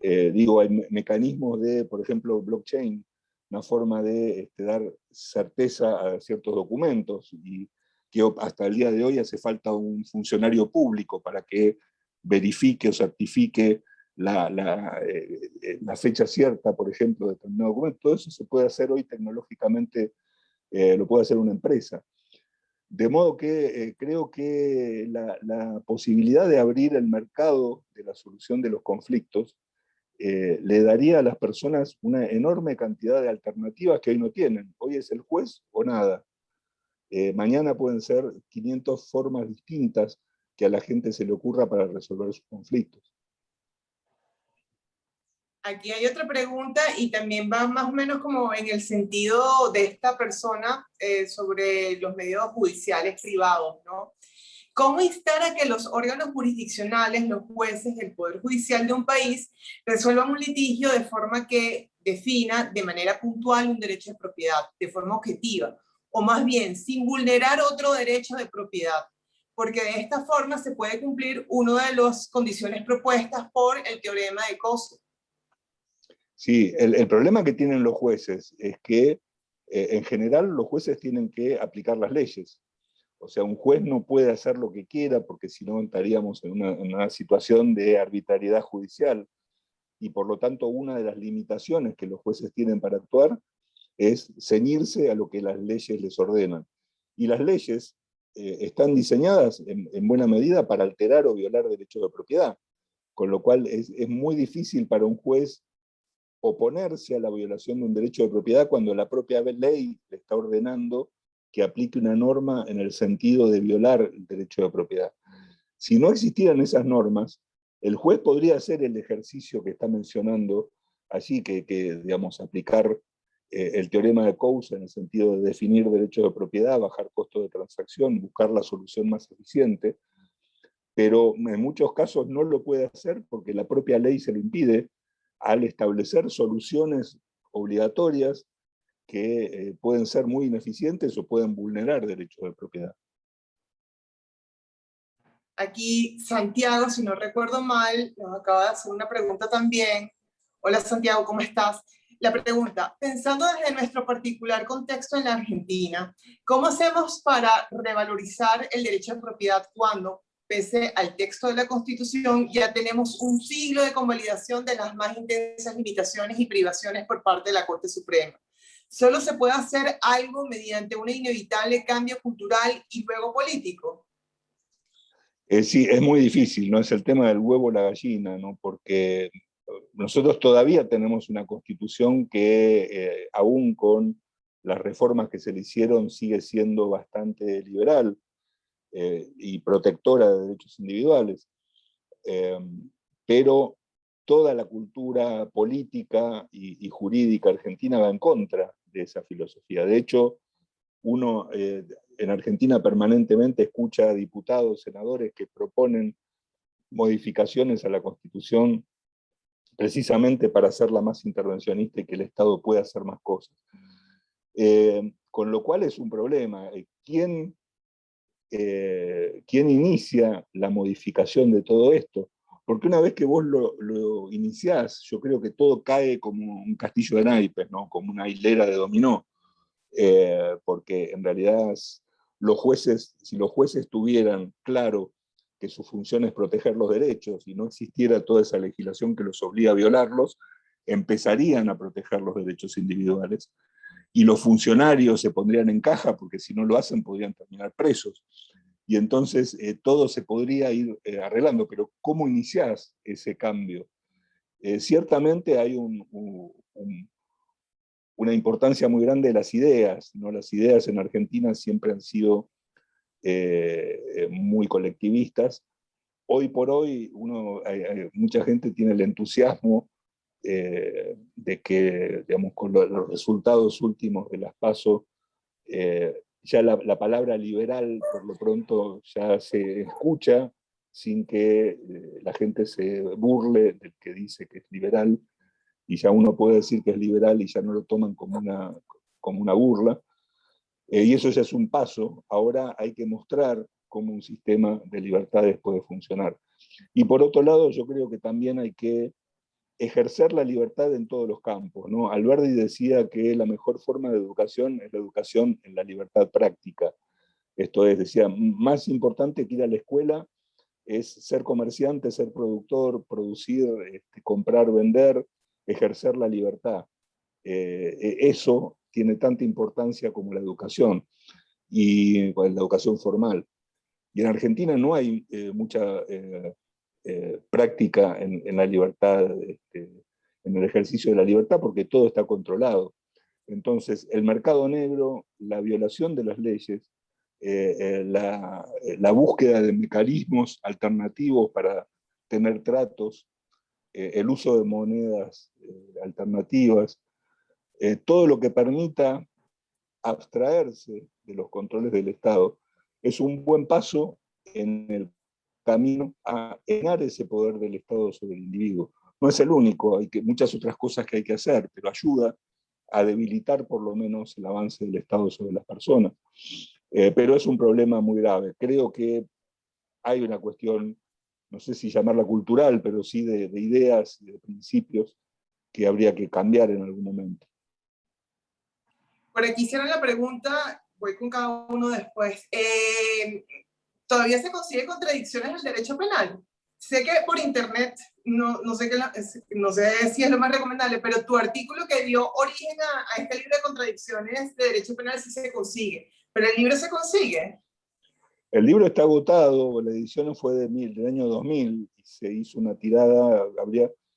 Hay mecanismos de, por ejemplo, blockchain, una forma de dar certeza a ciertos documentos, y que hasta el día de hoy hace falta un funcionario público para que verifique o certifique la fecha cierta, por ejemplo, de determinado documento. Todo eso se puede hacer hoy tecnológicamente, lo puede hacer una empresa. De modo que creo que la posibilidad de abrir el mercado de la solución de los conflictos le daría a las personas una enorme cantidad de alternativas que hoy no tienen. Hoy es el juez o nada. Mañana pueden ser 500 formas distintas que a la gente se le ocurra para resolver sus conflictos. Aquí hay otra pregunta y también va más o menos como en el sentido de esta persona sobre los medios judiciales privados, ¿no? ¿Cómo instar a que los órganos jurisdiccionales, los jueces, el Poder Judicial de un país resuelvan un litigio de forma que defina de manera puntual un derecho de propiedad, de forma objetiva, o más bien sin vulnerar otro derecho de propiedad? Porque de esta forma se puede cumplir una de las condiciones propuestas por el teorema de Coase. Sí, el problema que tienen los jueces es que en general los jueces tienen que aplicar las leyes. O sea, un juez no puede hacer lo que quiera porque si no estaríamos en una situación de arbitrariedad judicial. Y por lo tanto una de las limitaciones que los jueces tienen para actuar es ceñirse a lo que las leyes les ordenan. Y las leyes están diseñadas en buena medida para alterar o violar derechos de propiedad. Con lo cual es muy difícil para un juez oponerse a la violación de un derecho de propiedad cuando la propia ley le está ordenando que aplique una norma en el sentido de violar el derecho de propiedad. Si no existieran esas normas, el juez podría hacer el ejercicio que está mencionando allí, que digamos, aplicar el teorema de Coase en el sentido de definir derechos de propiedad, bajar costos de transacción, buscar la solución más eficiente, pero en muchos casos no lo puede hacer porque la propia ley se lo impide al establecer soluciones obligatorias que pueden ser muy ineficientes o pueden vulnerar derechos de propiedad. Aquí Santiago, si no recuerdo mal, nos acaba de hacer una pregunta también. Hola Santiago, ¿cómo estás? La pregunta, pensando desde nuestro particular contexto en la Argentina, ¿cómo hacemos para revalorizar el derecho de propiedad cuando, pese al texto de la Constitución, ya tenemos un siglo de convalidación de las más intensas limitaciones y privaciones por parte de la Corte Suprema? Solo se puede hacer algo mediante un inevitable cambio cultural y luego político. Sí, es muy difícil, ¿no? Es el tema del huevo o la gallina, ¿no? Porque nosotros todavía tenemos una constitución que, aún con las reformas que se le hicieron, sigue siendo bastante liberal y protectora de derechos individuales. Pero toda la cultura política y jurídica argentina va en contra de esa filosofía. De hecho, uno en Argentina permanentemente escucha a diputados, senadores que proponen modificaciones a la Constitución precisamente para hacerla más intervencionista y que el Estado pueda hacer más cosas. Con lo cual es un problema. ¿Quién inicia la modificación de todo esto? Porque una vez que vos lo iniciás, yo creo que todo cae como un castillo de naipes, ¿no? Como una hilera de dominó. Porque en realidad los jueces, si los jueces tuvieran claro que su función es proteger los derechos y no existiera toda esa legislación que los obliga a violarlos, empezarían a proteger los derechos individuales y los funcionarios se pondrían en caja porque si no lo hacen podrían terminar presos. Y entonces todo se podría ir arreglando, pero ¿cómo iniciás ese cambio? Ciertamente hay una importancia muy grande de las ideas, ¿no? Las ideas en Argentina siempre han sido muy colectivistas. Hoy por hoy mucha gente tiene el entusiasmo de que, digamos, con los resultados últimos de las PASO, ya la palabra liberal por lo pronto ya se escucha sin que la gente se burle del que dice que es liberal, y ya uno puede decir que es liberal y ya no lo toman como una burla. Y eso ya es un paso. Ahora hay que mostrar cómo un sistema de libertades puede funcionar. Y por otro lado, yo creo que también hay que ejercer la libertad en todos los campos, ¿no? Alberdi decía que la mejor forma de educación es la educación en la libertad práctica. Esto es, decía, más importante que ir a la escuela es ser comerciante, ser productor, producir, comprar, vender, ejercer la libertad. Eso tiene tanta importancia como la educación. y la educación formal. Y en Argentina no hay mucha práctica en la libertad, en el ejercicio de la libertad, porque todo está controlado. Entonces, el mercado negro, la violación de las leyes, la búsqueda de mecanismos alternativos para tener tratos, el uso de monedas alternativas, todo lo que permita abstraerse de los controles del Estado, es un buen paso en el camino a ganar ese poder del Estado sobre el individuo. No es el único, hay muchas otras cosas que hay que hacer, pero ayuda a debilitar por lo menos el avance del Estado sobre las personas. Pero es un problema muy grave. Creo que hay una cuestión, no sé si llamarla cultural, pero sí de ideas y de principios que habría que cambiar en algún momento. Por aquí hicieron la pregunta, voy con cada uno después. ¿Todavía se consiguen contradicciones en el derecho penal? Sé que por internet, no sé si es lo más recomendable, pero tu artículo que dio origen a este libro de contradicciones de derecho penal sí se consigue, pero el libro se consigue. El libro está agotado, la edición fue del año 2000 y se hizo una tirada.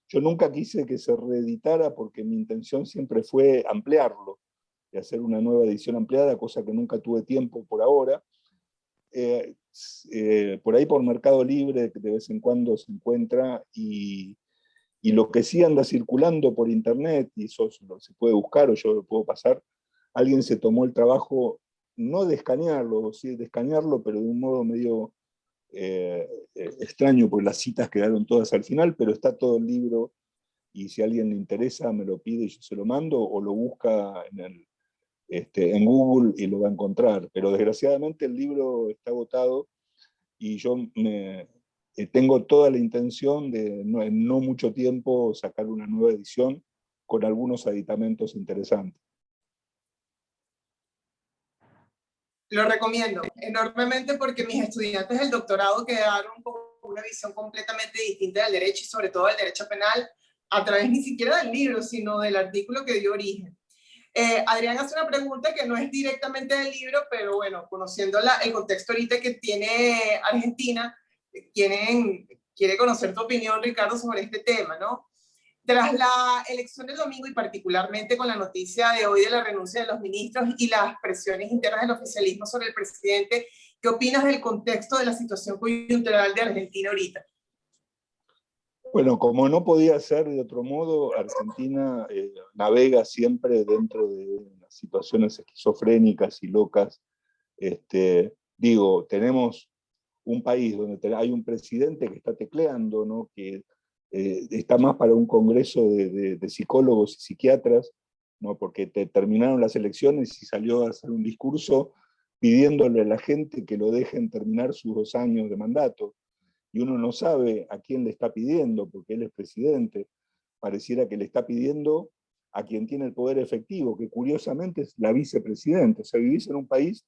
Yo nunca quise que se reeditara porque mi intención siempre fue ampliarlo y hacer una nueva edición ampliada, cosa que nunca tuve tiempo por ahora. Por ahí por Mercado Libre de vez en cuando se encuentra, y lo que sí anda circulando por internet, y eso se puede buscar o yo lo puedo pasar, alguien se tomó el trabajo no de escanearlo, sí de escanearlo, pero de un modo medio extraño, porque las citas quedaron todas al final, pero está todo el libro, y si a alguien le interesa me lo pide y yo se lo mando, o lo busca en Google y lo va a encontrar. Pero desgraciadamente el libro está agotado y yo tengo toda la intención de en no mucho tiempo sacar una nueva edición con algunos aditamentos interesantes. Lo recomiendo enormemente porque mis estudiantes del doctorado quedaron con una visión completamente distinta del derecho y sobre todo del derecho penal a través ni siquiera del libro, sino del artículo que dio origen. Adrián hace una pregunta que no es directamente del libro, pero bueno, conociendo el contexto ahorita que tiene Argentina, quiere conocer tu opinión, Ricardo, sobre este tema, ¿no? Tras la elección del domingo y particularmente con la noticia de hoy de la renuncia de los ministros y las presiones internas del oficialismo sobre el presidente, ¿qué opinas del contexto de la situación coyuntural de Argentina ahorita? Bueno, como no podía ser de otro modo, Argentina navega siempre dentro de situaciones esquizofrénicas y locas. Tenemos un país donde hay un presidente que está tecleando, ¿no? Que está más para un congreso de psicólogos y psiquiatras, ¿no? Porque terminaron las elecciones y salió a hacer un discurso pidiéndole a la gente que lo dejen terminar sus 2 años de mandato. Y uno no sabe a quién le está pidiendo, porque él es presidente. Pareciera que le está pidiendo a quien tiene el poder efectivo, que curiosamente es la vicepresidenta. O sea, vivís en un país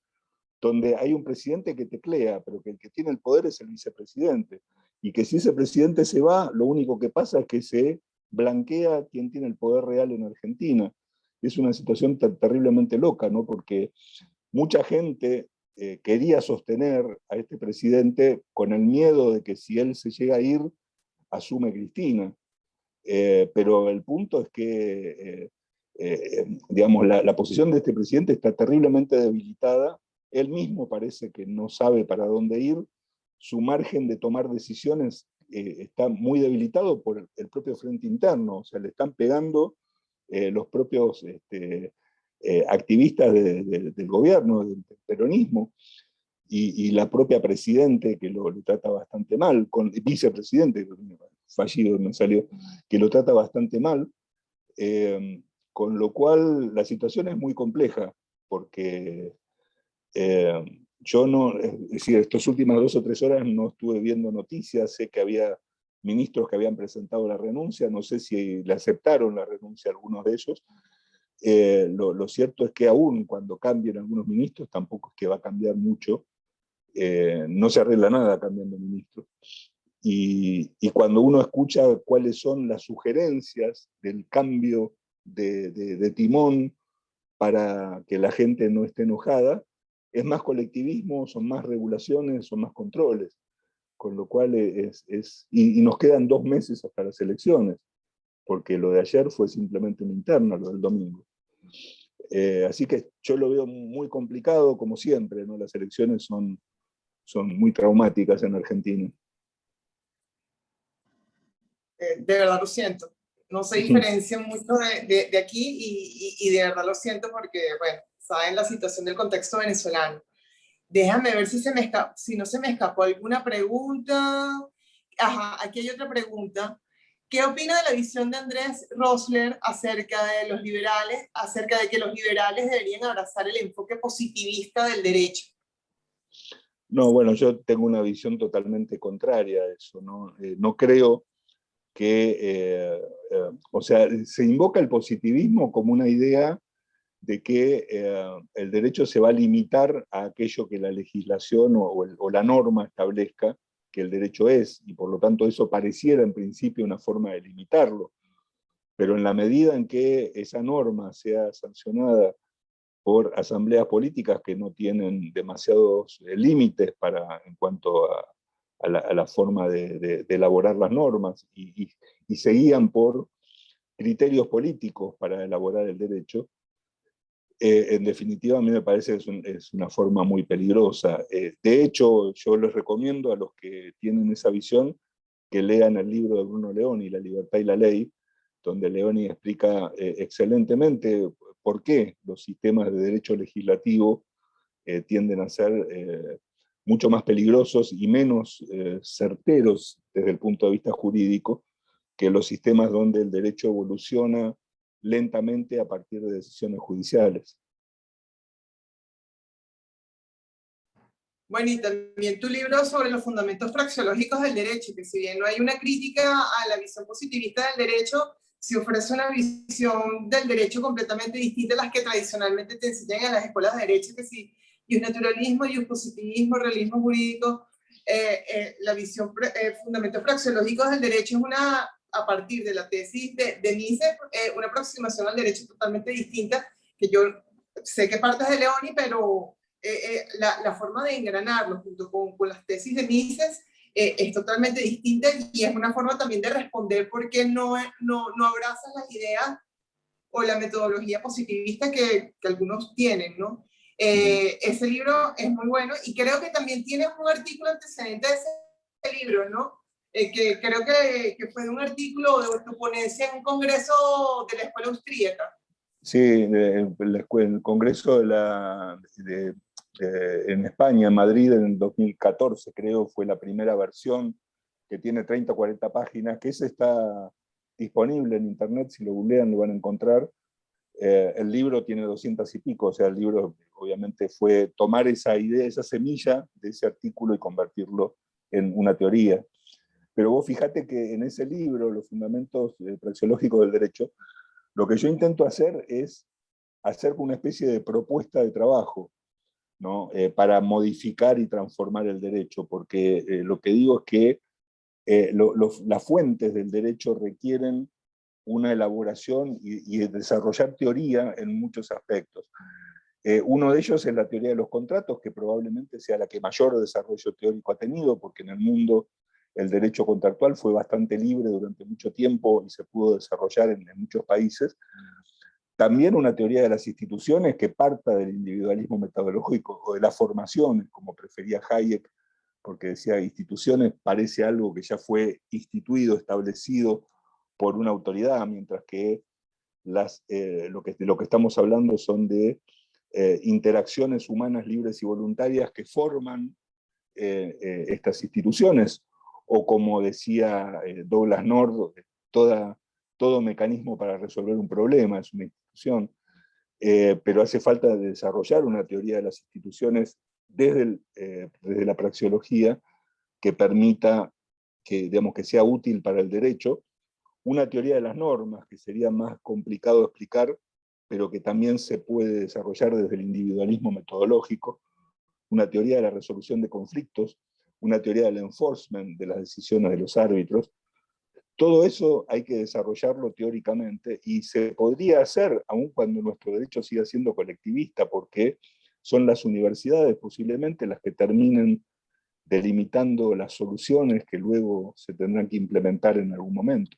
donde hay un presidente que teclea, pero que el que tiene el poder es el vicepresidente. Y que si ese presidente se va, lo único que pasa es que se blanquea quien tiene el poder real en Argentina. Es una situación terriblemente loca, ¿no? Porque mucha gente quería sostener a este presidente con el miedo de que si él se llega a ir, asume Cristina. Pero el punto es que, digamos, la posición de este presidente está terriblemente debilitada. Él mismo parece que no sabe para dónde ir. Su margen de tomar decisiones está muy debilitado por el propio frente interno. O sea, le están pegando los propios activistas del gobierno, del peronismo, y la propia presidente, que lo trata bastante mal, con el vicepresidente, fallido me salió, que lo trata bastante mal, con lo cual la situación es muy compleja, porque yo no, es decir, estas últimas 2 o 3 horas no estuve viendo noticias, sé que había ministros que habían presentado la renuncia, no sé si le aceptaron la renuncia a algunos de ellos. Lo cierto es que aún cuando cambien algunos ministros, tampoco es que va a cambiar mucho, no se arregla nada cambiando ministros. Y cuando uno escucha cuáles son las sugerencias del cambio de timón para que la gente no esté enojada, es más colectivismo, son más regulaciones, son más controles, con lo cual y nos quedan 2 meses hasta las elecciones, porque lo de ayer fue simplemente una interna, lo del domingo. Así que yo lo veo muy complicado, como siempre, ¿no? Las elecciones son muy traumáticas en Argentina. De verdad lo siento. No se diferencia mucho de aquí y de verdad lo siento porque, bueno, saben la situación del contexto venezolano. Déjame ver si no se me escapó alguna pregunta. Ajá, aquí hay otra pregunta. ¿Qué opina de la visión de Andrés Rosler acerca de los liberales, acerca de que los liberales deberían abrazar el enfoque positivista del derecho? No, bueno, yo tengo una visión totalmente contraria a eso, ¿no? No creo que, o sea, se invoca el positivismo como una idea de que el derecho se va a limitar a aquello que la legislación o la norma establezca que el derecho es, y por lo tanto eso pareciera en principio una forma de limitarlo. Pero en la medida en que esa norma sea sancionada por asambleas políticas que no tienen demasiados límites en cuanto a la forma de elaborar las normas y se guían por criterios políticos para elaborar el derecho, en definitiva a mí me parece que es una forma muy peligrosa. De hecho, yo les recomiendo a los que tienen esa visión que lean el libro de Bruno Leoni, La libertad y la ley, donde Leoni explica excelentemente por qué los sistemas de derecho legislativo tienden a ser mucho más peligrosos y menos certeros desde el punto de vista jurídico que los sistemas donde el derecho evoluciona lentamente a partir de decisiones judiciales. Bueno, y también tu libro sobre los fundamentos praxeológicos del derecho, que si bien no hay una crítica a la visión positivista del derecho, sí ofrece una visión del derecho completamente distinta a las que tradicionalmente te enseñan en las escuelas de derecho, que sí, naturalismo, positivismo, realismo jurídico. La visión fundamentos praxeológicos del derecho es una, a partir de la tesis de Mises, una aproximación al derecho totalmente distinta, que yo sé que partes de Leoni, pero la forma de engranarlo junto con las tesis de Mises es totalmente distinta y es una forma también de responder por qué no abrazan las ideas o la metodología positivista que algunos tienen, ¿no? Ese libro es muy bueno y creo que también tiene un artículo antecedente de ese libro, ¿no? Que creo que fue un artículo de tu ponencia en un congreso de la escuela austríaca. Sí, el Congreso en España, en Madrid, en 2014, creo, fue la primera versión que tiene 30 o 40 páginas, que ese está disponible en internet, si lo googlean lo van a encontrar. El libro tiene 200 y pico, o sea, el libro obviamente fue tomar esa idea, esa semilla de ese artículo y convertirlo en una teoría. Pero vos fíjate que en ese libro, Los fundamentos praxeológicos del derecho, lo que yo intento hacer es hacer una especie de propuesta de trabajo, ¿no? Para modificar y transformar el derecho, porque lo que digo es que las fuentes del derecho requieren una elaboración y desarrollar teoría en muchos aspectos. Uno de ellos es la teoría de los contratos, que probablemente sea la que mayor desarrollo teórico ha tenido, porque en el mundo el derecho contractual fue bastante libre durante mucho tiempo y se pudo desarrollar en muchos países. También una teoría de las instituciones que parta del individualismo metodológico o de las formaciones, como prefería Hayek, porque decía instituciones parece algo que ya fue instituido, establecido por una autoridad, mientras que lo que estamos hablando son de interacciones humanas libres y voluntarias que forman estas instituciones, o como decía Douglas North, todo mecanismo para resolver un problema es una institución, pero hace falta desarrollar una teoría de las instituciones desde la praxeología que permita digamos, que sea útil para el derecho, una teoría de las normas, que sería más complicado de explicar, pero que también se puede desarrollar desde el individualismo metodológico, una teoría de la resolución de conflictos, una teoría del enforcement de las decisiones de los árbitros. Todo eso hay que desarrollarlo teóricamente y se podría hacer aun cuando nuestro derecho siga siendo colectivista, porque son las universidades posiblemente las que terminen delimitando las soluciones que luego se tendrán que implementar en algún momento.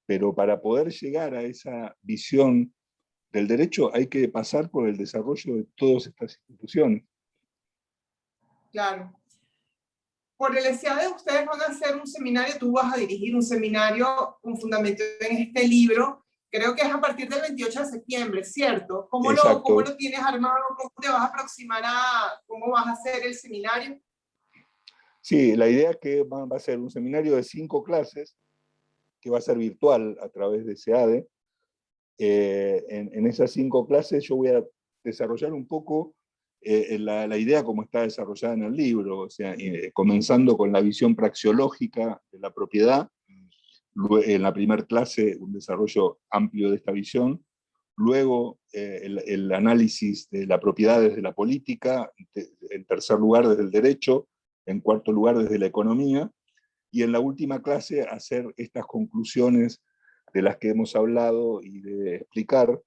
Pero para poder llegar a esa visión del derecho hay que pasar por el desarrollo de todas estas instituciones. Claro. Por el SEADE ustedes van a hacer un seminario, tú vas a dirigir un seminario con fundamento en este libro, creo que es a partir del 28 de septiembre, ¿cierto? ¿Cómo lo tienes armado? ¿Cómo te vas a aproximar a cómo vas a hacer el seminario? Sí, la idea es que va a ser un seminario de 5 clases, que va a ser virtual a través de SEADE. En esas 5 clases yo voy a desarrollar un poco la idea como está desarrollada en el libro, o sea, comenzando con la visión praxeológica de la propiedad, en la primera clase un desarrollo amplio de esta visión, luego el análisis de la propiedad desde la política, en tercer lugar desde el derecho, en cuarto lugar desde la economía, y en la última clase hacer estas conclusiones de las que hemos hablado y de explicar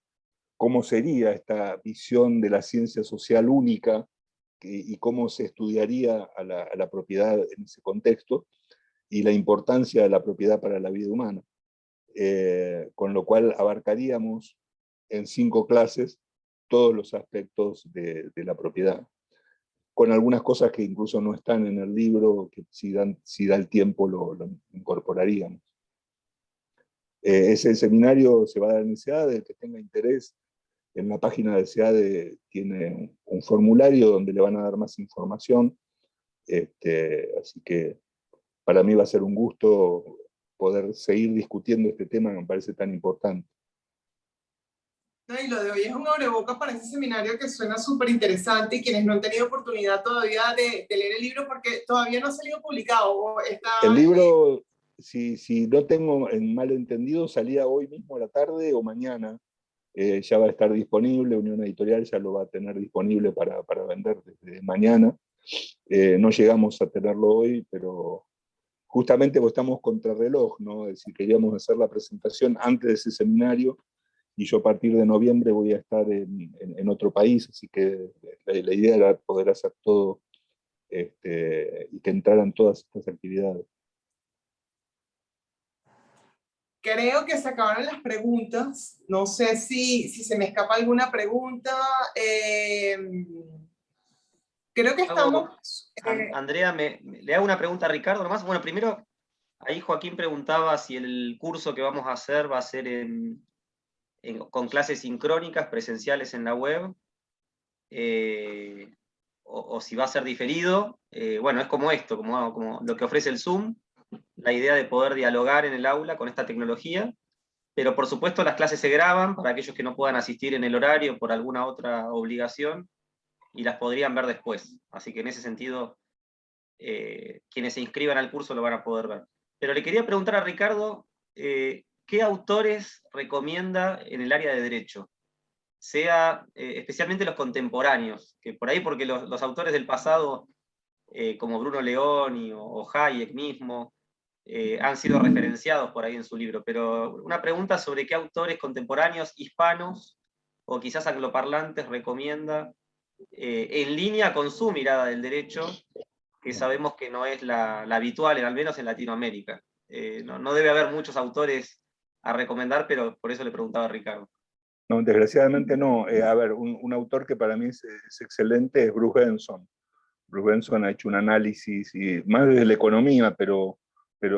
cómo sería esta visión de la ciencia social única y cómo se estudiaría a la propiedad en ese contexto y la importancia de la propiedad para la vida humana. Con lo cual abarcaríamos en 5 clases todos los aspectos de la propiedad, con algunas cosas que incluso no están en el libro, que si da el tiempo lo incorporaríamos. Ese seminario se va a dar en SEADE, el que tenga interés, en la página de SEADE tiene un formulario donde le van a dar más información, así que para mí va a ser un gusto poder seguir discutiendo este tema que me parece tan importante. No, y lo de hoy es un abrebocas para ese seminario que suena súper interesante, y quienes no han tenido oportunidad todavía de leer el libro, porque todavía no ha salido publicado. El libro, si no tengo en malentendido, salía hoy mismo a la tarde o mañana. Ya va a estar disponible, Unión Editorial ya lo va a tener disponible para vender desde mañana. No llegamos a tenerlo hoy, pero justamente pues estamos contrarreloj, ¿no? Es decir, queríamos hacer la presentación antes de ese seminario, y yo a partir de noviembre voy a estar en otro país, así que la idea era poder hacer todo y que entraran todas estas actividades. Creo que se acabaron las preguntas. No sé si se me escapa alguna pregunta. Creo que estamos... Andrea, le hago una pregunta a Ricardo nomás. Bueno, primero, ahí Joaquín preguntaba si el curso que vamos a hacer va a ser con clases sincrónicas, presenciales en la web, o si va a ser diferido. Bueno, es como esto, como lo que ofrece el Zoom, la idea de poder dialogar en el aula con esta tecnología, pero por supuesto las clases se graban para aquellos que no puedan asistir en el horario por alguna otra obligación, y las podrían ver después. Así que en ese sentido, quienes se inscriban al curso lo van a poder ver. Pero le quería preguntar a Ricardo, ¿qué autores recomienda en el área de Derecho? Sea especialmente los contemporáneos, que por ahí, porque los autores del pasado, como Bruno Leoni o Hayek mismo, han sido referenciados por ahí en su libro, pero una pregunta sobre qué autores contemporáneos hispanos o quizás angloparlantes recomienda en línea con su mirada del derecho, que sabemos que no es la habitual, al menos en Latinoamérica. No debe haber muchos autores a recomendar, pero por eso le preguntaba a Ricardo. No, desgraciadamente no. A ver, un autor que para mí es excelente es Bruce Benson. Bruce Benson ha hecho un análisis, y más desde la economía, pero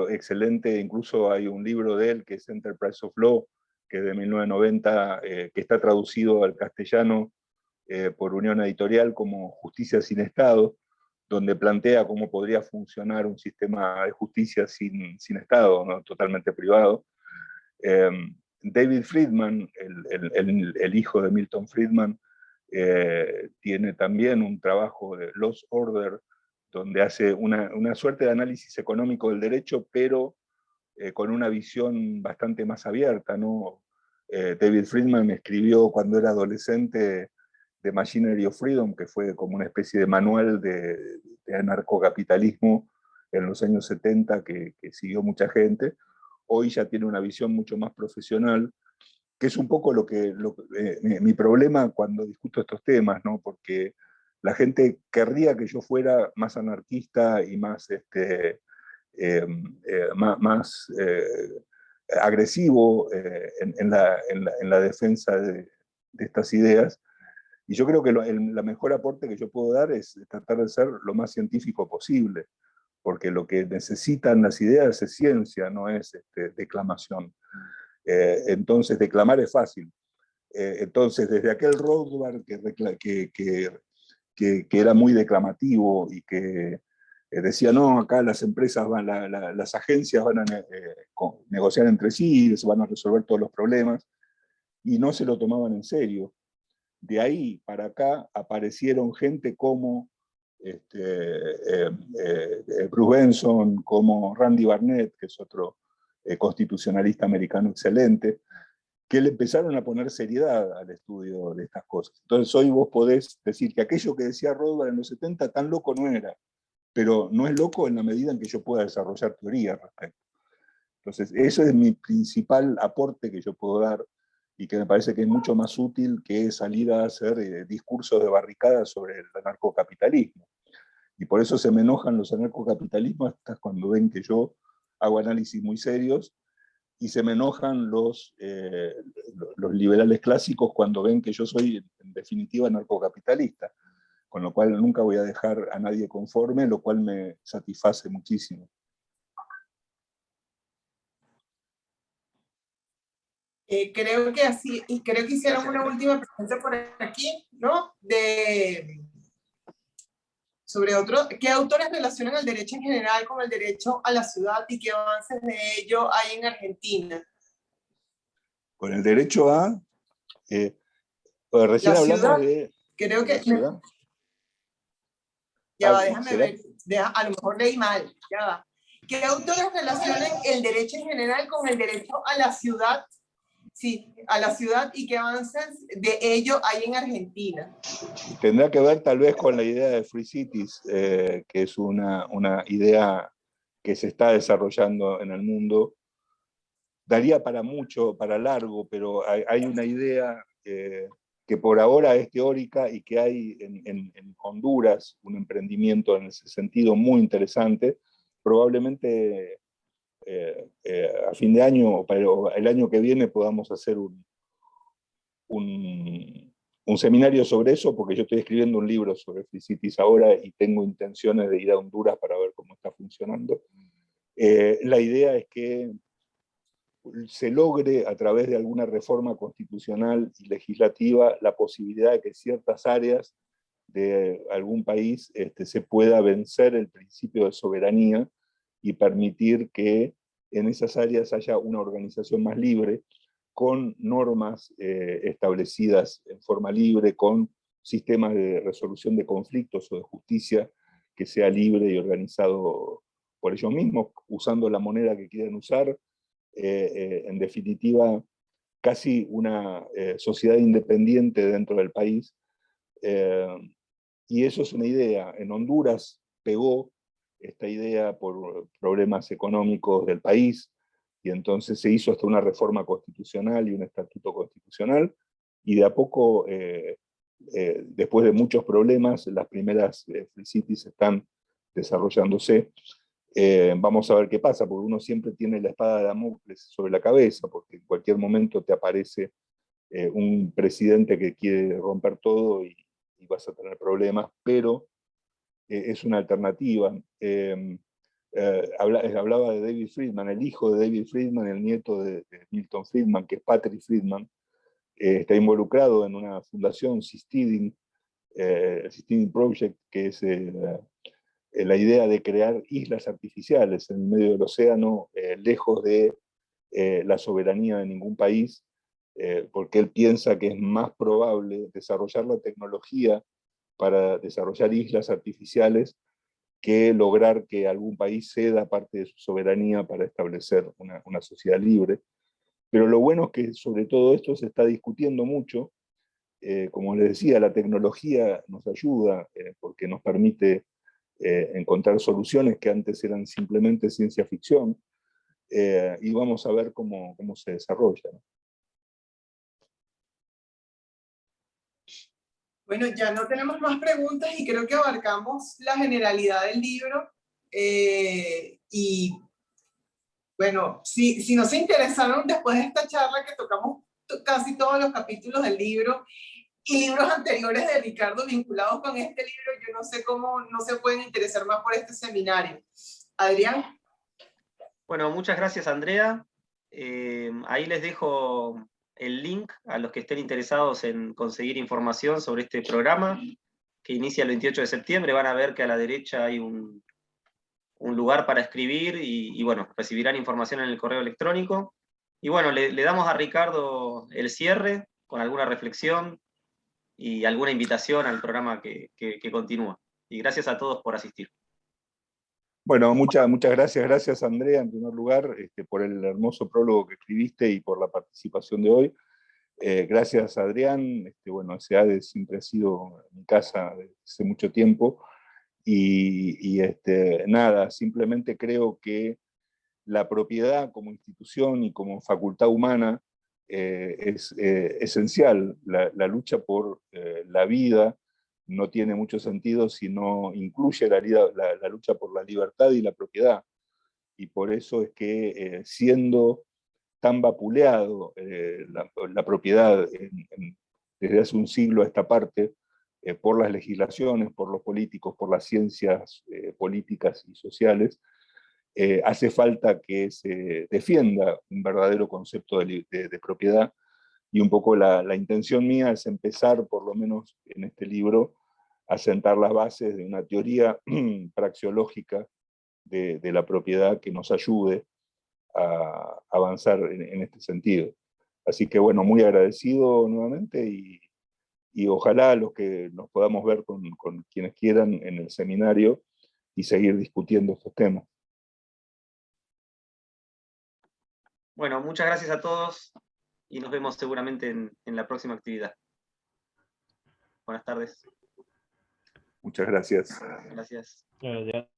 excelente. Incluso hay un libro de él que es Enterprise of Law, que es de 1990, que está traducido al castellano por Unión Editorial como Justicia sin Estado, donde plantea cómo podría funcionar un sistema de justicia sin Estado, ¿no? Totalmente privado. David Friedman, el hijo de Milton Friedman, tiene también un trabajo de Lost Order, donde hace una suerte de análisis económico del derecho, pero con una visión bastante más abierta, ¿no? David Friedman escribió cuando era adolescente The Machinery of Freedom, que fue como una especie de manual de anarcocapitalismo en los años 70 que siguió mucha gente. Hoy ya tiene una visión mucho más profesional que es un poco mi problema cuando discuto estos temas, ¿no? Porque la gente querría que yo fuera más anarquista y más, más agresivo en la defensa de estas ideas. Y yo creo que la mejor aporte que yo puedo dar es tratar de ser lo más científico posible, porque lo que necesitan las ideas es ciencia, no es declamación. Entonces, declamar es fácil. Entonces, desde aquel Rothbard que era muy declamativo y que decía, no, acá las empresas las agencias van a negociar entre sí, se van a resolver todos los problemas, y no se lo tomaban en serio. De ahí para acá aparecieron gente como Bruce Benson, como Randy Barnett, que es otro constitucionalista americano excelente, que le empezaron a poner seriedad al estudio de estas cosas. Entonces hoy vos podés decir que aquello que decía Rothbard en los 70 tan loco no era, pero no es loco en la medida en que yo pueda desarrollar teoría al respecto. Entonces, eso es mi principal aporte que yo puedo dar y que me parece que es mucho más útil que salir a hacer discursos de barricada sobre el anarcocapitalismo. Y por eso se me enojan los anarcocapitalistas cuando ven que yo hago análisis muy serios, y se me enojan los liberales clásicos cuando ven que yo soy, en definitiva, anarcocapitalista, con lo cual nunca voy a dejar a nadie conforme, lo cual me satisface muchísimo. Creo que así, y creo que hicieron una última pregunta por aquí, ¿no? Sobre ¿qué autores relacionan el derecho en general con el derecho a la ciudad y qué avances de ello hay en Argentina? Con el derecho a... recién la hablamos ciudad, de... creo que... ciudad. Ya va, déjame ver, a lo mejor leí mal, ya va. ¿Qué autores relacionan el derecho en general con el derecho a la ciudad? Sí, a la ciudad y qué avances de ello hay en Argentina. Tendrá que ver tal vez con la idea de Free Cities, que es una idea que se está desarrollando en el mundo. Daría para mucho, para largo, pero hay una idea que por ahora es teórica y que hay en Honduras un emprendimiento en ese sentido muy interesante. Probablemente a fin de año, o el año que viene, podamos hacer un seminario sobre eso, porque yo estoy escribiendo un libro sobre Free Cities ahora y tengo intenciones de ir a Honduras para ver cómo está funcionando. La idea es que se logre a través de alguna reforma constitucional y legislativa la posibilidad de que ciertas áreas de algún país se pueda vencer el principio de soberanía y permitir que en esas áreas haya una organización más libre, con normas establecidas en forma libre, con sistemas de resolución de conflictos o de justicia que sea libre y organizado por ellos mismos, usando la moneda que quieran usar. En definitiva, casi una sociedad independiente dentro del país. Y eso es una idea. En Honduras pegó esta idea por problemas económicos del país, y entonces se hizo hasta una reforma constitucional y un estatuto constitucional, y de a poco, después de muchos problemas, las primeras Free Cities están desarrollándose. Vamos a ver qué pasa, porque uno siempre tiene la espada de Damocles sobre la cabeza, porque en cualquier momento te aparece un presidente que quiere romper todo y vas a tener problemas, pero es una alternativa. Hablaba de David Friedman, el hijo de David Friedman, el nieto de Milton Friedman, que es Patrick Friedman, está involucrado en una fundación, Sistiding Project, que es la idea de crear islas artificiales en el medio del océano, lejos de la soberanía de ningún país, porque él piensa que es más probable desarrollar la tecnología para desarrollar islas artificiales que lograr que algún país ceda parte de su soberanía para establecer una sociedad libre. Pero lo bueno es que sobre todo esto se está discutiendo mucho. Como les decía, la tecnología nos ayuda porque nos permite encontrar soluciones que antes eran simplemente ciencia ficción, y vamos a ver cómo se desarrolla, ¿no? Bueno, ya no tenemos más preguntas y creo que abarcamos la generalidad del libro. Y bueno, si no se interesaron después de esta charla que tocamos casi todos los capítulos del libro y libros anteriores de Ricardo vinculados con este libro, yo no sé cómo no se pueden interesar más por este seminario. Adrián. Bueno, muchas gracias, Andrea. Ahí les dejo el link a los que estén interesados en conseguir información sobre este programa, que inicia el 28 de septiembre. Van a ver que a la derecha hay un lugar para escribir y bueno, recibirán información en el correo electrónico. Y bueno, le damos a Ricardo el cierre con alguna reflexión y alguna invitación al programa que continúa. Y gracias a todos por asistir. Bueno, muchas gracias Andrea, en primer lugar, por el hermoso prólogo que escribiste y por la participación de hoy. Gracias Adrián, bueno, SEADE siempre ha sido mi casa desde hace mucho tiempo, y nada, simplemente creo que la propiedad como institución y como facultad humana es esencial. La lucha por la vida no tiene mucho sentido si no incluye la lucha por la libertad y la propiedad. Y por eso es que siendo tan vapuleado la propiedad desde hace un siglo a esta parte, por las legislaciones, por los políticos, por las ciencias políticas y sociales, hace falta que se defienda un verdadero concepto de propiedad, y un poco la intención mía es empezar, por lo menos en este libro, a sentar las bases de una teoría praxeológica de la propiedad que nos ayude a avanzar en este sentido. Así que bueno, muy agradecido nuevamente, y ojalá los que nos podamos ver con quienes quieran en el seminario y seguir discutiendo estos temas. Bueno, muchas gracias a todos y nos vemos seguramente en la próxima actividad. Buenas tardes. Muchas gracias. Gracias. Ya.